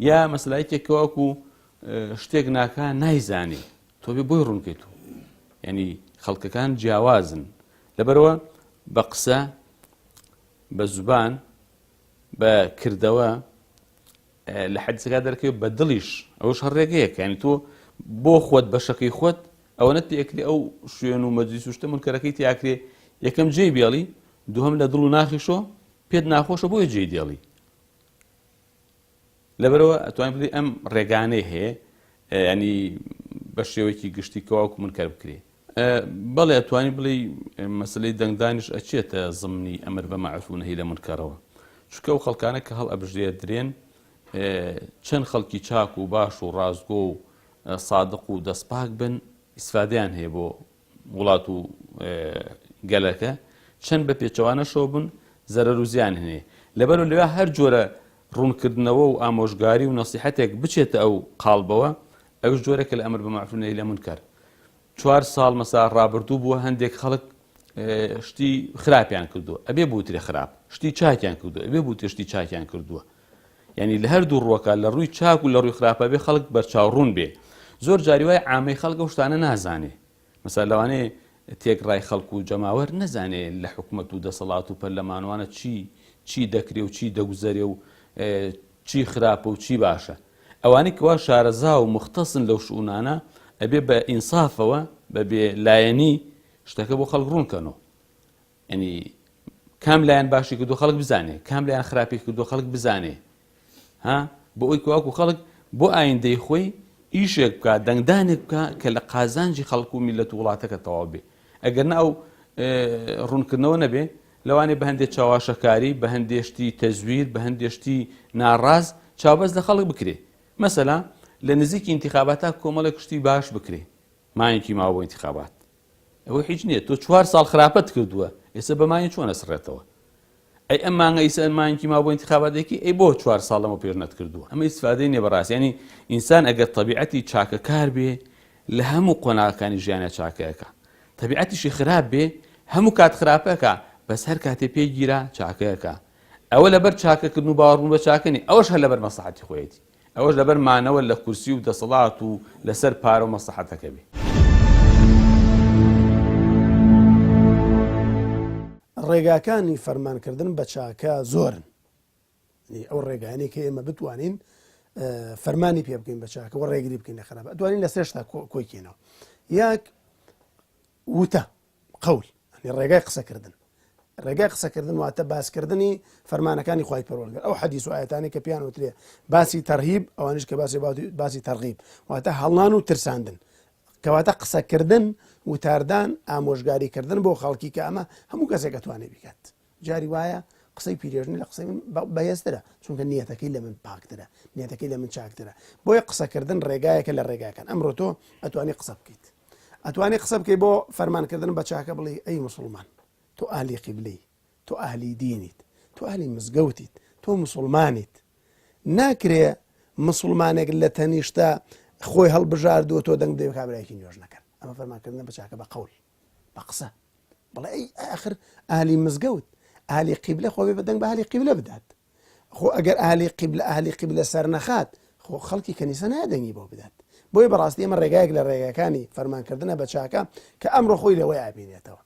یا مەسەلایەکێک وەکو شتێک ناکە نایزانی تۆ بێ بۆی ڕوونکەیت و یعنی خەڵکەکان جیاوازن لەبەرەوە بە قسە بە زوبان بە کردەوە لە حەدیثەکە دەرکەوێت بە دڵیش ئەوش هەر ڕێگەیەکە یعنی تۆ بۆ خۆت بە شەقی خۆت ئەوەنەت پێکرێ ئەو شوێن و مەجلیس و شتە منکەرەکەی تیاکرێ یەکەم جێی بێڵی دووهەم لە دڵ و ناخیشۆ پێت ناخۆشە بۆیە جێی دێڵی لەبەرەوە ئەتوانین بڵێ ئەم ڕێگانەی هەیە ینی بە شێوەیەکی گشتی کەواوەکو منکەر بکرێ بەڵێ ئەتوانی بڵێ مەسەلەی دەنگدانیش ئەچێتە زمنی ئەمر بە معروف و نەهی لە منکەرەوە چونکە ئەو خەڵکانە کە هەڵ ئەبژێت درێن چەند خەڵکی چاک و باش و ڕازگۆ و سادق و دەستپاک بن ئیسفادەیان هەیە بۆ وڵات و گەلەکە چەند بە پێچەوانەشەوە بن زەرەر و زیان هەیە لەبەرەوە لەوێ هەر جۆرە ڕوونکردنەوە و ئامۆژگاری و نەسیحەتێک بچێتە ئەو قاڵبەوە ئەوش جۆرێکە لە ئەمر بە معروف و نەهی لە منکەر 4 ساڵ مەسا ڕابردوو بووە هەندێک خەڵک شتی خراپیان کردووە ئەبێ بوترێ خراپ شتی چاکیان کردووە ئەبێ بوترێ شتی چاکیان کردووە یعنی لە هەردوو ڕووەکە لە ڕووی چاک و لە ڕووی خراپە بێ خەڵک بەرچاوڕوون بێ زۆر جاری وای عامەی خەڵکە شتانە نازانێ مەسەلا لەوانەیە تێکڕای خەڵک و جەماوەر نەزانێ لە حکومەت و دەسەڵات و پەرلەمانوانە چی دەکرێ و چی دەگوزەرێ و چی خراپە و چی باشە ئەوانەی کەوا شارەزا و مختصن لەو شوونانە ئەبێ بە ئینسافەوە بە بێلایەنی شتەکە بۆ خەڵک ڕوونکەنەوە ینی کام لایەن باشی کردو خەڵک بزانێ کام لایەن خراپی کردو خەڵک بزانێ ها بۆ ئەوی کەواکو خەڵک بۆ ئایندەی خۆی ئیشێک بکە دەنگدانێک بکە کە لە قازانجی خەڵک و میلەت و وڵاتەکە تەواو بێ ئەگەر نە ئەو ڕوونکردنەوە نەبێ لەوانێ بە هەندێک چاواشەکاری بە هەندێشتی تەزویر بە هەندێشتی ناڕاز چاوبەست لە خەڵک بکرێ مەسەلا لە نزیکی ئینتیخاباتە کۆمەڵێک شتی باش بکرێ مایەکی ماوە بۆ ئینتیخابات ئەوە هیچ نییە تۆ 4 ساڵ خراپەت کردووە ئێستا بە مایە چۆن ئەسڕێتەوە ئەی ئەم مانگە ئیسا مایەکی ماوە بۆ ئینتیخاباتێکی ئەی بۆ 4 ساڵەمە پێش نەتکردووە ئەمە ئیسفادەی نییە بەڕاستی ینی ئینسان ئەگەر تەبیعەتی چاکەکار بێ لە هەموو قۆناغەکانی ژیانە چاکەیەکە تەبیعەتیشی خراپ بێ هەموو کات خراپەکە بەس هەر کاتێ پێگیرە چاکەیەکە ئەوە لەبەر چاکەکردن و باوەڕبوون بە چاکەنی ئەوەش هەر لەبەر مەسلحەتی خۆیەتی ئەوەش لەبەر مانەوە لە کورسی و دەسەڵات و لەسەر پارە و مەسلحەتەکە بێ ڕێگاکانی فەرمانکردن بە چاکە زۆرن ئەو ڕێگانەی کە ئێمە بتوانین فەرمانی پێ بکەین بە چاکە و ڕێگری بکەین لە خراپە ئەتوانین لە سێشتا کۆیکێنەوە یاک وتە قەول ڕێگای قسەکردن ڕێگای قسەکردن واتە باسکردنی فەرمانەکانی خوای پەروەردگار ئەو حەدیث و ئایەتانی کە پیان وترێ باسی تەرهیب ئەوانش کە باسی تەرغیب واتە هەڵنان و ترساندن کەواتە قسەکردن وتاردان ئامۆژگاریکردن بۆ خەڵکی کە ئەمە هەموو کەسێک دەتوانێت بکات جاری وایە قسەی پیرێژنی لە قسەی من بەهێزترە چونکە نیەتەکەی لە من پاکترە نیەتەکەی لە من چاکترە بۆیە قسەکردن ڕێگایەکە لە ڕێگاکان ئەمڕۆ تۆ ئەتوانی قسە بکەیت ئەتوانی قسە بکەیت بۆ فەرمانکردن بە چاکە بڵێ ئەی مسلمان تۆ ئاهلی قیبلەی تۆ ئاهلی دینیت تۆ ئاهلی مزگەوتیت تۆ مسلمانیت ناکرێ مسلمانێک لە تەنیشتە خۆی هەڵبژاردووە تۆ دەنگ بدەی کابرایەکی نوێژ نەکەن ئەمە فەرمانکردن بە چاکە بە قەول بە قسە بڵێ ئەی ئاخر ئاهلی مزگەوت ئاهلی قیبلە خۆ بێ بە دەنگ بە ئاهلی قیبلە بدات خۆ ئەگەر ئاهلی قیبلە سەر نەخات خۆ خەڵکی کەنیسە نادەنگی بۆ بدات بۆیە بەڕاستی ئەمە ڕێگایەک لە ڕێگاکانی فەرمانکردنە بە چاکە کە ئەمڕۆ خۆی لەوەی ئابینێتەوە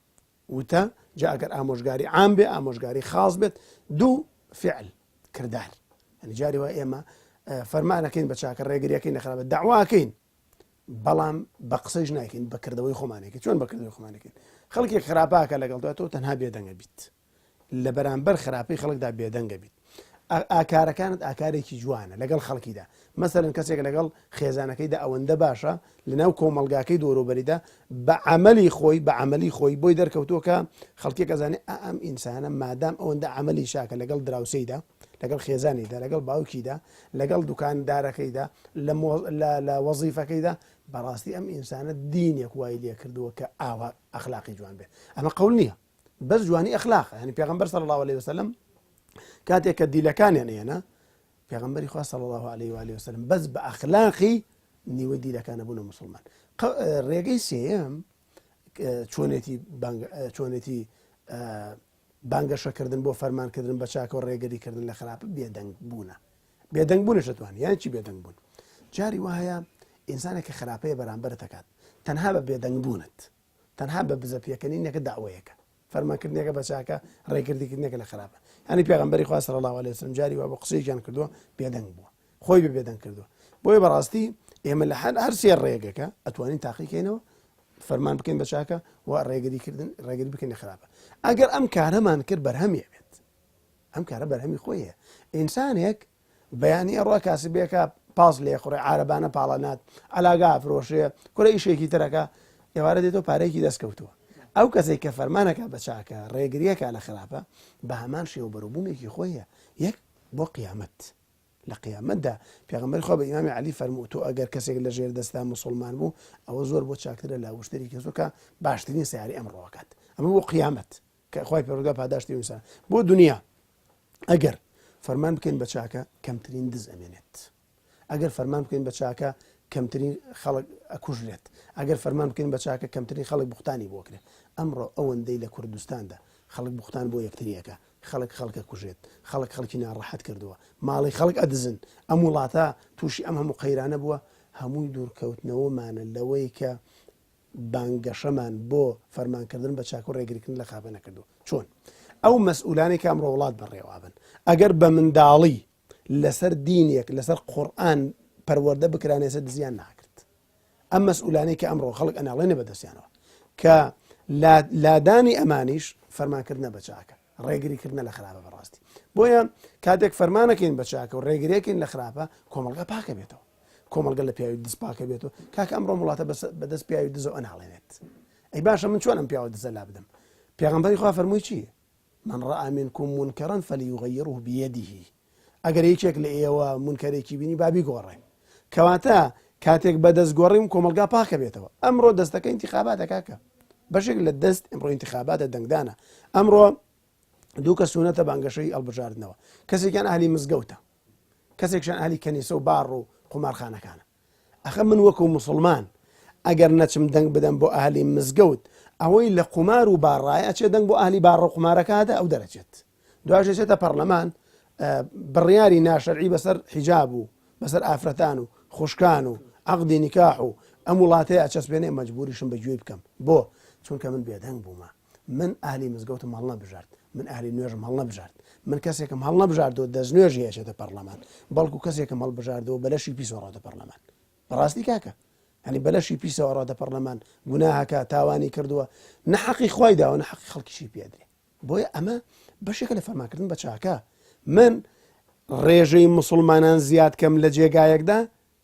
وتە جا ئەگەر ئامۆژگاری عام بێ ئامۆژگاری خاص بێت دوو فعل کردار یعنی جاری وای ئێمە فەرمانەکەین بە چاکە ڕێگریەکەین نەخراپە داواکەین بەڵام بە قسەیش ناکەین بەکردەوەی خۆمانێکی چۆن بەکردەوەی خۆمانەکەین خەڵکێک خراپاکە لەگەڵ تۆ تەنها بێدەنگە بیت لە بەرامبەر خراپەی خەڵکدا بێدەنگە بیت ئاکارەکانت ئاکارێکی جوانە لەگەڵ خەڵکیدا مەسەرن کەسێک لەگەڵ خێزانەکەیدا ئەوەندە باشە لەناو کۆمەلگاکەی دۆرۆبەریدا بە عملی خۆی بۆی دەرکەوتووە کە خەڵکی کەزانێ ئەم ئینسانە مادام ئەوەندە عملی شاکە لەگەڵ دراوسەیدا لەگەڵ خێزانیدا لەگەڵ باوکیدا لەگەڵ دوکاندارەکەیدا لە وەزیفەکەیدا بەڕاستی ئەم ئینسانە دینێک وای لێ کردووە کە ئاوا ئەخلاقی جوان بێت ئەمە قەول نییە بەس جوانی ئەخلاق ینی پێغەمبەر صلی الله عليه وسلم کاتێک کە دیلەکانیان هێنا پێغەمبەری خوا صلی الله عليه و آله وسلم بەس بە ئەخلاقی نیوە دیلەکانە بوونە مسلمان ڕێگەی سێیەم چۆنێتی بانگەشەکردن بۆ فەرمانکردن بە چاکە و ڕێگەریکردن لە خراپە بێدەنگ بوونش دەتوانێت یان چی بێدەنگ بوون جاری وایە ئینسانێک کە خراپەیە بەرامبەر دەکات تەنها بە بێدەنگ بوونت تەنها بە بزەپیەکەنینەکە داوایەکە فەرمانکردنێکە بە چاکە ڕێگردیکردنێکە لە خراپە ینی پێغەمبەری خوا صلی الله عليه وسلم جاری وا بە قسەیەکیان کردووە بێدەنگ بووە خۆی بە بێدەنگ کردووە بۆیە بەڕاستی ئێمە لە هەر سێ ڕێگەکە ئەتوانین تاقیکەینەوە فەرمان بکەین بە چاکە و ڕێگری بکەین لە خراپە ئەگەر ئەم کارەمان کرد بەرهەمیە بێت ئەم کارە بەرهەمی خۆیە ئینسانێک بەیانی ئەڕوا کاسبێکە پاس لێ خوڕێ عارەبانە پاڵەنات ئەلاگا ئەفرۆشێ کورە ئیشێکی ترەکە ئێوارە دێتەوە پارەیەکی دەستکەوتووە ئەو کەسێک کە فەرمانەکە بە چاکە ڕێگریەکە لە خراپە بە هەمان شێوە بەروبوومێکی خۆیە یەک بۆ قیامەت لە قیامەتدا پێغەمبەری خوا بە ئیمامی عەلی فەرمووە تۆ ئەگەر کەسێک لە ژێر دەستا موسڵمان بوو ئەوە زۆر بۆ چاکترە لە وشتری کەسۆکە باشترین سیاری ئەمڕۆکات ئەمە بۆ قیامەت کە خوای پەروەردگار پاداشتی ئینسان بۆ دنیا ئەگەر فەرمان بکەین بە چاکە کەمترین دز ئەمێنێت ئەگەر فەرمان بکەین بە چاکە کەمترین خەڵک ئەکوژرێت ئەگەر فەرمان بکەین بە چاکە کەمترین خەڵک بوختانی بۆکرێت ئەمڕۆ ئەوەندەی لە کوردستاندا خەڵک بوختان بۆ یەکتریەکە خەڵکە کوژێت خەڵکی ناڕەحەت کردووە ماڵی خەڵک ئەدزن ئەم وڵاتە تووشی ئەم هەموو قەیرانە بووە هەمووی دوورکەوتنەوەمانە لەوەی کە بانگەشەمان بۆ فەرمانکردن بە چاک و ڕێگریکردن لە خاپە نەکردو چۆن ئەو مەسئولانی کە ئەمڕۆ وڵات بەڕێوابن ئەگەر بە منداڵی لەسەر دینێک لەسەر قورئان پەروەردە بکرانێسە دزیان ناکرد ئەم مەسئولانی کە ئەمڕۆ خەڵک ئەناڵێنێ بەدەستیانەوە کە لادانی ئەمانیش فەرمانکردنە بە چاکە ڕێگریکردنە لە خراپە بەڕاستی بۆیە کاتێک فەرمانەکەین بە چاکە و ڕێگریەکەین لە خراپە کۆمەڵگە پاکە بێتەوە کۆمەڵگە لە پیاوی دز پاکە بێتەوە کاکە ئەمڕۆ وڵاتە بەدەست پیاوی دزە ئەناڵێنێت ئەی باشە من چۆنم پیاوە دزە لا بدەم پێغەمبەری خوا فەرمووی چییە من ڕأى منكم منكرا فليغيره بيده ئەگەر یەکێک لە ئێوە منکەرێکی بینی بابی گۆڕێ کەواتە کاتێک بەدەست گۆڕیم کۆمەلگا پاکە بێتەوە ئەمڕۆ دەستەکە انتخاباتە کاکە بەشێک لە دەست ئەمڕۆ انتخاباتە دەنگدانە ئەمڕۆ دوو کە سونەتە بانگەشەی هەڵبژاردنەوە کەسێکیان ئاهلی مزگەوتە کەسێکشان ئاهلی کەنیسە و باڕ و قومارخانەکانە ئەخە من وەکو مسلمان ئەگەر نەچم دەنگ بدەم بۆ ئاهلی مزگەوت ئەوەی لە قومار و باڕایە چێ دەنگ بۆ ئاهلی باڕ و قومارەکەدا ئەو دەرەچێت دوایش چێتە پەرلەمان بڕیاری ناشەرعی بەسەر حیجاب و بەسەر ئافرەتان و خوشکان و عەقدی نیکاح و ئەم وڵاتەیە ئەچەسپێنێ مەجبوریشم بەگوێ بکەم بۆ چونکە من بێدەنگ بوومە من ئاهلی مزگەوتم هەڵ نەبژارد من ئاهلی نوێژم هەڵ نەبژارد من کەسێکم هەڵ نەبژاردەوە دەستنوێژی هێشێتە پەرلەمان بەڵکو کەسێکم هەڵبژاردەوە بەلەشی پیسەوەڕاتە پەرلەمان بەڕاستی کاکە هەنی بەلەشی پیسەوەڕاتە پەرلەمان گوناهەکە تاوانی کردووە نە حەقی خوای داوە نە حەقی خەڵکیشی پێدرێ بۆیە ئەمە بەشێکە لە فەرمانکردن بە چاکە من ڕێژەی مسلمانان زیاد کەم لە جێگایەکدا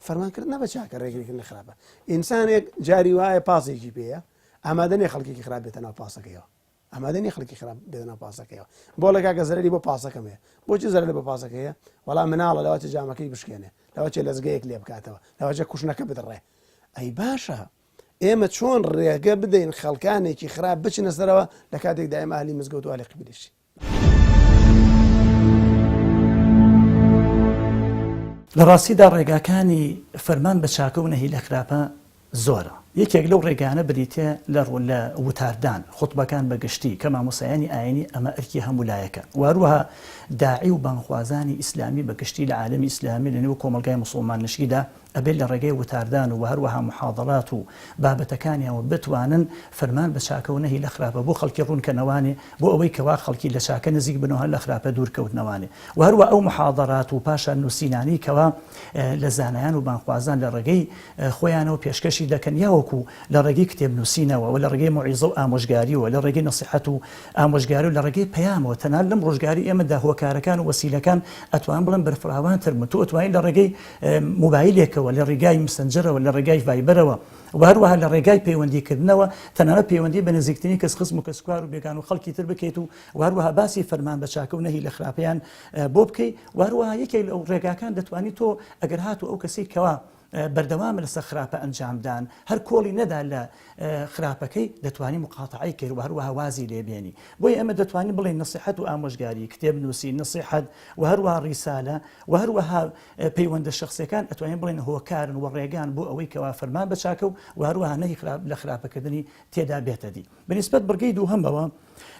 فەرمانکردن بە چاکە ڕێگریکردن لە خراپە ئینسانێک جاری وایە پاسێکی پێیە ئامادە نیە خەڵکێکی خراپ بێتە ناو پاسەکەیەوە ئامادە نیە خەڵکی خراپ بێتە ناو پاسەکەیەوە بۆ لە کاکە زەرەری بۆ پاسەکەم هەیە بۆچی زەرەر بە پاسەکەیە وەڵام مناڵە لەوەچە جامەکەی بشکێنێ لەوەچێ لەزگەیەک لێ بکاتەوە لەوەچە کوشنەکە بدڕێ ئەی باشە ئێمە چۆن ڕێگە بدەین خەڵکانێکی خراپ بچنە سەرەوە لە کاتێکدا ئێمە ئاهلی مزگەوت و ئاهلی قیبلەشی لە ڕاستیدا ڕێگاکانی فەرمان بە چاکە و نەهی لە خراپە زۆرە یەکێک لەو ڕێگانە بریتە لە وتاردان خوتبەکان بەگشتی کە مامۆسایانی ئاینی ئەمە ئەرکی هەموو لایەکە واروها داعی و بانخوازانی ئیسلامی بەگشتی لە عالەمی ئیسلامی لەنێو کۆمەلگای مسلمان نشیدا ئەبێت لە ڕێگەی وتاردان و هەروەها محاضرات و بابەتەکانیەوە بتوانن فەرمان بە چاکە و نەهی لە خراپە بۆ خەڵکی ڕوونکەنەوانێ بۆ ئەوەی کەوا خەڵکی لە چاکە نزیک بنەوە لە خراپە دوورکەوتنەوانێ و هەروە ئەو محاضرات و پاشان نووسینانی کەوا لە زانایان و بانخوازان لە ڕێگەی خۆیانەوە پێشکەشی دەکەن یاوەکو لە ڕێگەی کتێب نووسینەوە و لە ڕێگەی موعیزە و ئامۆژگاریەوە لە ڕێگەی نەسیحەت و ئامۆژگاری و لە ڕێگەی پەیامەوە تەنانەت لەم ڕۆژگاری ئێمەدا هۆکارەکان و وەسیلەکان ئەتوان بڵێن بەرفراوانتر تو ئەتوانین لە ڕێگەی موبایلێکەوە لە ڕێگای مسەنجەرەوە لە ڕێگای ڤایبەرەوە و هەروەها لە ڕێگای پەیوەندیکردنەوە تەنانەت پەیوەندی بە نزیکترینی کەس خزم و کەسکوار و بێگان و خەڵکی تر بکەیت و هەروەها باسی فەرمان بە چاکە و نەهی لە خراپەیان بۆ بکەیت و هەروەها یەکێک لەو ڕێگاکان دەتوانیت تۆ ئەگەر هاتوو ئەو کەسەی کەوا بەردەوامە لەسەر خراپە ئەنجامدان هەر کۆڵی نەدا لە خراپەکەی دەتوانی مقاتعی کرد و هەروەها وازی لێبێنی بۆیە ئەمە دەتوانین بڵێن نەسیحەت و ئامۆژگاری کتێب نووسی نەسیحەت و هەروەها ڕیسالە و هەروەها پەیوەندە شخصیەکان ئەتوانین بڵێن هۆکارن و ڕێگان بۆ ئەوەی کەوا فەرمان بە چاکە و هەروەها نەهی لە خراپەکردنی تێدا بێتە دی بەنسبەت بڕگەی دووهەمەوە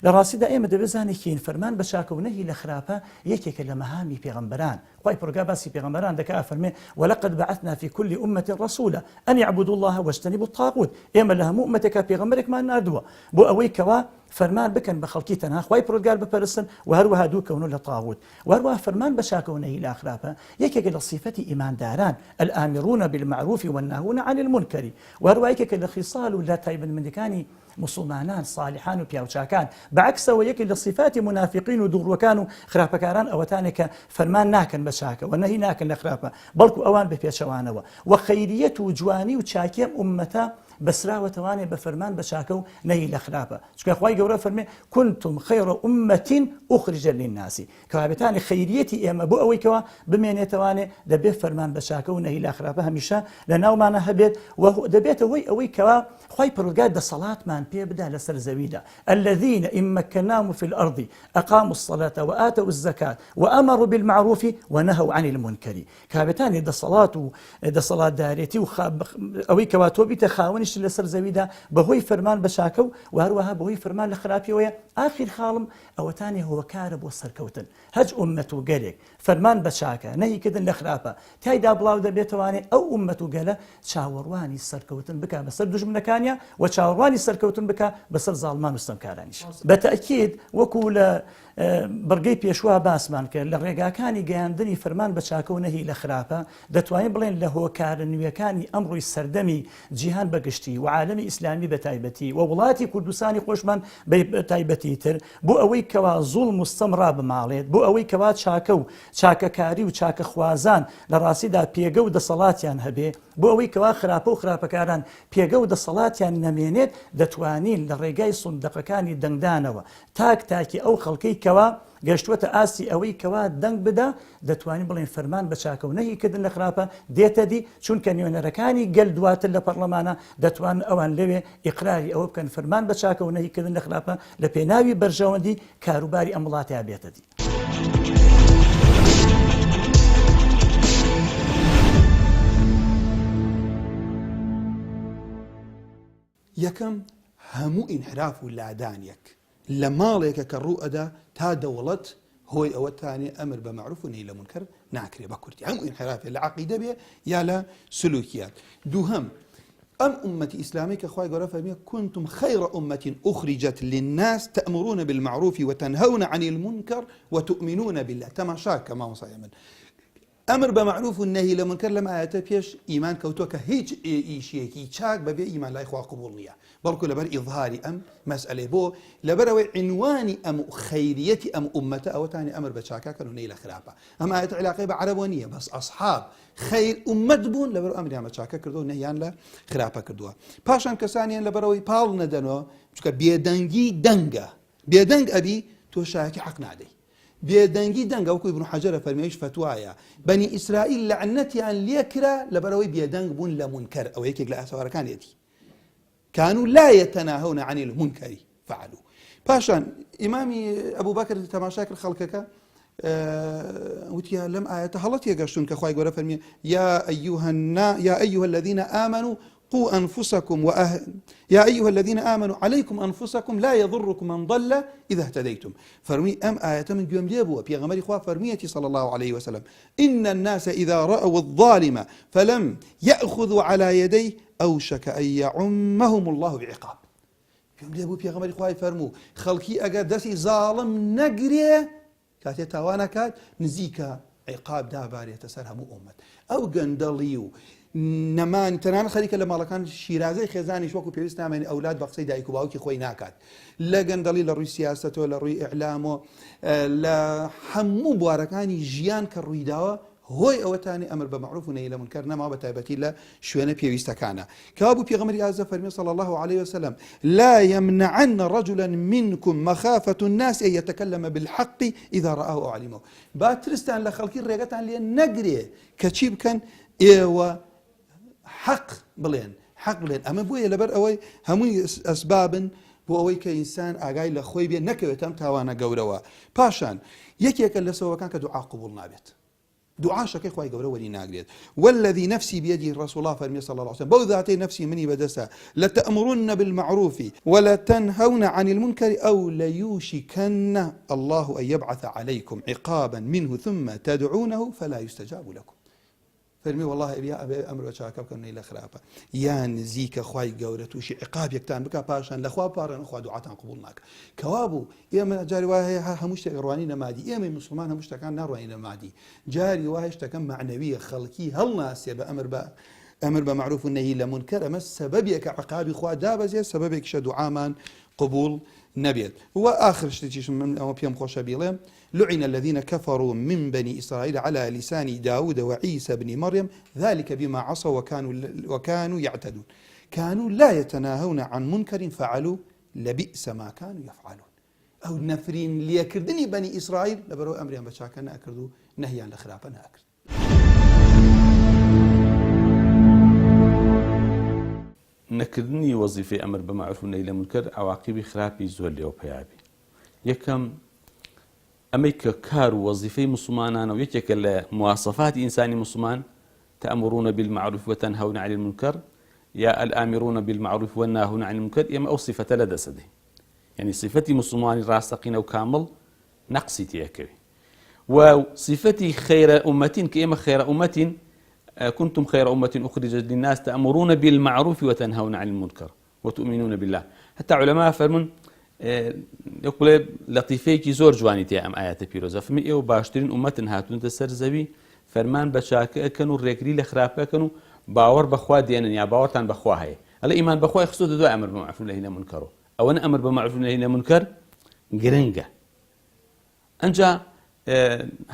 لە ڕاستیدا ئێمە دەبێزانێکین فەرمان بە چاکە و نەهی لە خراپە یەکێکە لە مەهامی پێغەمبەران خوای پڕگا باسی پێغەمبەران دەکا فەرمێ وەلەقەد بەعەثنا فی كل أمة رسولا أن يعبدوا الله واجتنبوا الطاغوت ئێمە لە هەموو ئومەتێکا پێغەمبەرێکمان نردووە بۆ ئەوەی کەوا فەرمان بکەن بە خەڵکی تەنها خوای پڕۆگار بپەرستن و هەروەها دووکەون لە طاغوت و هەروەها فەرمان بە چاکە و نەهی لە خراپە یەکێکە لە صیفەتی ئیمانداران الآمرون بالمعروف والناهون عن المنكر و هەروەها یەکێکە لە خیساڵ و لە تایبەتمەندەکانی مسلمانان صالحان و پیاوچاکان بەعکسەوە یەکێک لە صیفاتی منافقین و دووڕوەکان و خراپەکاران ئەوەتانێکە فەرمان ناکەن بە چاکە و نەهی ناکەن لە خراپە بەڵکو ئەوان بە پێچەوانەوە و خەیریەت و جوانی و چاکێم ئومەتە بەسراوەتەوانێ بە فەرمان بە چاکە و نەهی لە خراپە چونکە خوای گەورە فەرمێ كنتم خير أمة أخرجت للناس کەوابێتانی خەیریەتی ئێمە بۆ ئەوەی کەوا بمێنێتەوانێ دەبێت فەرمان بە چاکە و نەهی لە خراپە هەمیشە لە ناومانە هەبێت و دەبێتە ئەوەی کەوا خوای پەروەردگار دەسەڵاتمان پێ بدا لەسەر زەویدا الذين إن مكناهم في الأرض أقاموا الصلاة وآتوا الزكاة وأمروا بالمعروف ونهوا عن المنكر کەوابێتانی دەسەڵات و دەسەڵاتدارێتی و ئەوەی کەوا تۆ بیتە خاوەنی هەمیش لەسەر زەویدا بەهۆی فەرمان بە چاکە و هەروەها بەهۆی فەرمان لە خراپیەوەیە. ئاخر خاڵم ئەوەتانی هۆکارە بۆ سەرکەوتن. هەج ئومەت و گەلێک فەرمان بە چاکە نەهیکردن لە خراپە تایدا بڵاو دەبێتوانێت ئەو ئومەت و گەلە چاوەڕوانی سەرکەوتن بکە بەسەر دژمنەکانیە و چاوەڕوانی سەرکەوتن بکە بەسەر زاڵمان و ستەمکارانیش. بەتەئکید وەکو لە بەرگەی پێشوا باسمان کرد لە ڕێگاکانی گەیاندنی فەرمان بە چاکە و نەهی لە خراپە دەتوانین بڵێن لە هۆکارە نوێەکانی ئەمڕۆی سەردەمی جیهان بەگشتی و عالەمی ئیسلامی بە تایبەتی و وڵاتی کوردستانی خۆشمان بە تایبەتی تر بۆ ئەوەی کەوا زوڵم و ستەمڕا بماڵێت بۆ ئەوەی کەوا چاکە و چاکەکاری و چاکە خوازان لە ڕاستیدا پێگە و دەسەڵاتیان هەبێ بۆ ئەوەی کەوا خراپە و خراپەکاران پێگە و دەسەڵاتیان نەمێنێت دەتوانین لە ڕێگای سوندەقەکانی دەنگدانەوە تاکی ئەو خەڵکەی کەوا گەشتووەتە ئاسی ئەوەی کەوا دەنگ بدا دەتوانین بڵێن فەرمان بە چاکە و نەهیکردن لە خراپە دێتە دی چونکە نوێنەرەکانی گەل دواتر لە پەرلەمانە دەتوانن ئەوان لەوێ ئیقراری ئەوە بکەن فەرمان بە چاکە و نەهیکردن لە خراپە لە پێناوی بەرژەوەندی کاروباری ئەم وڵاتەیە بێتە دی. یەکەم هەموو ئینحراف و لادانێک لە ماڵێکە کە ڕوئەدا تا دەوڵەت هۆی ئەوەتانێ ئەمر بە معروف و نهی لە منکەر ناکرێ بە کورتی هەموو ئینحرافێ لە عەقیدە بێ یا لە سلوکیات. دووهەم ئەم ئومەتی ئیسلامی کە خوای گەورە فەرمیێ كنتم خير أمة أخرجت للناس تأمرون بالمعروف وتنهون عن المنكر وتؤمنون بالله. تەماشا کە مامۆسای من ئەمر بە معروف و نەهی لە منکەر لەم ئاەتە پێش ئیمان کەوتووە کە هیچ ئیشیەکی چاک بەبێ ئیمان لای خوا قبوڵ نییە بەڵکو لەبەر ئیظهاری ئەم مەسئلەی بۆ لەبەرەوەی عنوانی ئەم خەیریەتی ئەم ئومەتە ئەوەتانی ئەمر بە چاکەکەن و نەهی لە خراپە. ئەم ئاەت علاقەی بە عەرەبەوە نییە بەس ئەسحاب خەیر ئومەت بوون لەبەر ئەمریان بە چاکە کردو و نەهیان لە خراپە کردووە. پاشان کەسانیان لەبەرەوەی پاڵ نەدەنەوە چونکە بێدەنگی دەنگە بێدەنگ ئەبی تۆ شایەتی حەق نادەی بێدەنگی دەنگە وەکوی ابن حەجەرە فەرمێویش فتوایە بەنی ئیسرائیل لەعنەتیان لێکرا لەبەرەوەی بێدەنگ بوون لە منکەر ئەوە یەکێک لە ئاساوارەکانێتی كانوا لا يتناهون عن المنكر فعلوا. پاشان ئیمامی ئەبوو بەکر تەماشا کرد خەڵکەکە وتیا لەم ئاەتە هەڵەت تێگەشتون کە خوای گەورە فەرمیێ يا أيها الذين آمنوا قوا أنفسكم يا أيها الذين آمنوا عليكم أنفسكم لا يضركم من ضل إذا اهتديتم. فرمي أم آية من قيام ليبوا في غمر إخوة فرميتي صلى الله عليه وسلم إن الناس إذا رأوا الظالم فلم يأخذوا على يديه أوشك أن يعمهم الله بعقاب. قيام ليبوا في غمر إخوة فرموا خلقي أجر دسي ظالم نجري كاتي توانا كات نزيكا عقاب داباري تسرهم أمت أو قندليو نەمان تەنان خەریکە لە ماڵەکان شیرازەی خێزانیش وەکو پێویست نامێنی ئەولاد بە قسەی دایک و باوکی خۆی ناکات لە گەندەڵی لە ڕووی سیاسەتەوە لە ڕووی ئیعلامەوە لە هەموو بوارەکانی ژیان کە ڕوویداوە هۆی ئەوەتانی ئەمر بە معروف و نەهی لە منکەر نەما بە تایبەتی لە شوێنە پێویستەکانە کەوا بوو پێغەمبەری ئازە فەرمی صلی الله عليه وسلم لا يمنعن رجلا منكم مخافة الناس أن يتكلم بالحق إذا رآه أو علمه. با ترستان لە خەڵکی ڕێگەتان لێ نەگرێ کە چی بکەن ئێوە حق بڵێن ئەمە بۆیە لەبەر ئەوەی هەمووی ئەسبابن بۆ ئەوەی کە ئینسان ئاگای لە خۆی بێ نەکەوێت ئەم تاوانە گەورەوە. پاشان یەکێکە لە سەوەکان کە دوعا قبوڵ نابێت دوعاشەکەی خوای گەورە وەری ناگرێت. والذي نفسي بيده رسول الله فرمي صلى الله عليه وسلم بەو ذاتەی نفسي منی بەدەستە لتأمرن بالمعروف ولتنهون عن المنكر أو ليوشكن الله أن يبعث عليكم عقابا منه ثم تدعونه فلا يستجاب لكم. فەرمی والله ئەمر بە چاکە بکەن نەهی لە خراپە یان نزیکە خوای گەورە تووشی عقابێکتان بکە پاشان لەخوا پاڕێن خوا دوعاتان قبوڵ ناکە. کەوا بوو ئێمە جاری وایە هەیە هەموو شتێک ڕوانی نەمادی ئێمەی موسڵمان هەموو شتەکان ناڕوانی نەمادی جاری وایە شتەکەم معنەویە خەڵکی هەڵناسێ بە ئەمر بە معروف و نەهی لە منکەر ئەمە سەبەبێکە عقابی خوا دابەزێت سەبەبێکیشە دوعامان قبوڵ نەبێت. وآخر شتێکیش من ئەوە پێم خۆشە بیڵێم لعن الذين كفروا من بني إسرائيل على لسان داود وعيسى بن مريم ذلك بما عصوا وكانوا يعتدون كانوا لا يتناهون عن منكر فعلوا لبئس ما كانوا يفعلون. أو نفرين ليكردني بني إسرائيل لبرو أمريان بشاكا نأكردوا نهيان لخرابا نأكرد. نەکردنی وەزیفەی ئەمر بە معروف و نەهی لە منکەر عواقیبی خراپی زۆر لێوە پێیابێ. یەکەم ئەمەی کە کار و وەزیفەی موسڵمانانە و یەکێکە لە مواسەفاتی ئینسانی موسڵمان تەأمرون بالمعروف وتنهون عن المنكر يا الآمرون بالمعروف والناهون عن المنكر ئێمە ئەو صفەتە لە دەسەدەین يعني صفەتی مسلمانی ڕاستەقینە و کامڵ نەقسی تێکەوی و صفەتی خير أمة کە ئێمە خير أمة كنتم خير أمة أخرجت للناس تأمرون بالمعروف وتنهون عن المنكر وتؤمنون بالله حتى علماء فرمون يقول لطيفيكي زور جواني تي ام آيات بيروزا فمي ايو باشترين أمة هاتون تسر زوي فرمان بشاكه كانوا ريكري لخرافه كانوا باور بخوا دينا يا باورتان بخوا هي هلا ايمان بخوا يخصو دو امر بالمعروف والنهي عن المنكر او انا امر بالمعروف والنهي عن المنكر جرنجا انجا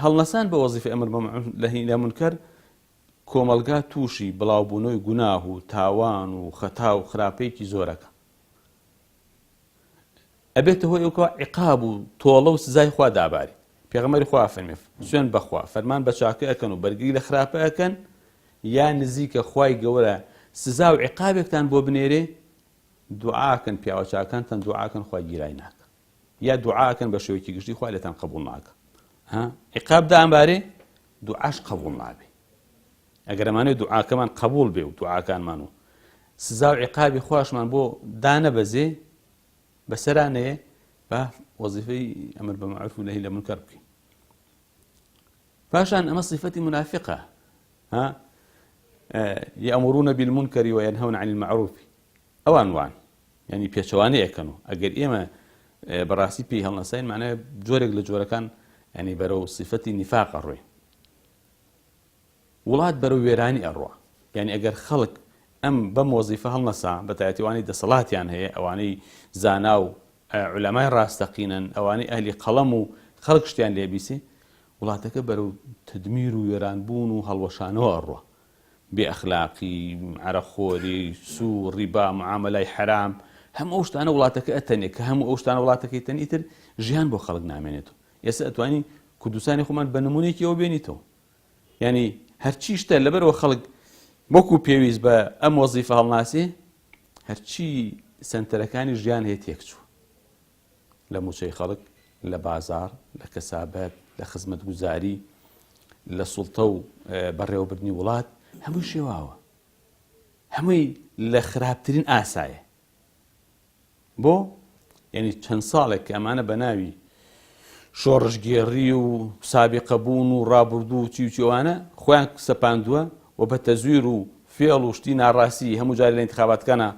هەڵنەسان بە وەزیفە ئەمر بە معروف والنهی عن المنکر کۆمەلگا تووشی بڵاوبوونەوەی گوناه و تاوان و خەتا و خراپەیەکی زۆرەکە ئەبێتە هۆی ئەوکەوە عیقاب و تۆڵە و سزای خوا داباری پێغەمبەری خوا فەرمێ سوێن بەخوا فەرمان بە چاکە ئەکەن و بەرگری لە خراپە ئەکەن یا نزیکە خوای گەورە سزا و عیقابێکتان بۆ بنێرێ دوعاکەن پیاوە چاکانتان دوعاکەن خوای گیرای ناکە یا دوعاکەن بە شێوەیەکی گشتی خوای لێتان قبوڵ ناکە عیقاب دامبارێ دوعاش قبوڵ نابێ ئەگەر ئەمانەوێت دوعاکەمان قبوڵ بێ و دوعاکانمان و سزا و عیقابی خواشمان بۆ دانەبەزێ بەسەرانەیە بە وەزیفەی ئەمر بە معروف والنهی عن المنکر بکەین پاشان ئەمە صفەتی منافقە يأمرون بالمنكر وينهون عن المعروف ئەوان وان يعني پێچەوانەی ئەکەن و ئەگەر ئێمە بەڕاستی پێی هەڵنەساین معناه جۆرێک لە جۆرەکان يعني بەرەو صفەتی نیفاق ئەڕۆین وڵات بەرەو وێرانی ئەڕوا يعني ئەگەر خەڵک ئەم بەم وەزیفە هەڵنەسا بەتایەتیوانی دەسەڵاتیان هەیە ئەوانەی زانا و علەمای ڕاستەقینن ئەوانەی ئەهلی قەڵەم و خەڵک شتیان لێبیسێ وڵاتەکە بەرەو تدمیر و وێرانبوون و هەڵوەشانەوە ئەڕوا بێئەخلاقی عەرەخۆری سوور ڕیبا معامەلای حەرام هەموو ئەو شتانە وڵاتەکە ئەتەنێ کە هەموو ئەو شتانە وڵاتەکەی تەنیتر ژیان بۆ خەڵک نامێنێتەوە ئێستا ئەتوانی کوردستانی خۆمان بە نمونەیەکی ئەوە بێنیتەوە یعنی هەرچی شتە لەبەرەوە خەڵک وەکو پێویست بە ئەم وەزیفە هەڵناسێ هەرچی سنتەرەکانی ژیان هەیە تێکچوو لە موچەی خەڵک لە بازار لە کەسابەت لە خزمەتگوزاری لە سوڵتە و بەڕێوەبردننی وڵات هەمووی شێواوە هەمووی لە خراپترین ئاسایە بۆ یعنی چەند ساڵێک کە ئەمانە بە ناوی شۆڕژگێڕی و سابقەبوون و ڕابردوو و چیوچیوانە خۆیان سەپاندووە و بە تەزویر و فێڵ و شتی ناڕاستی هەموو جارێ لە انتخاباتکانە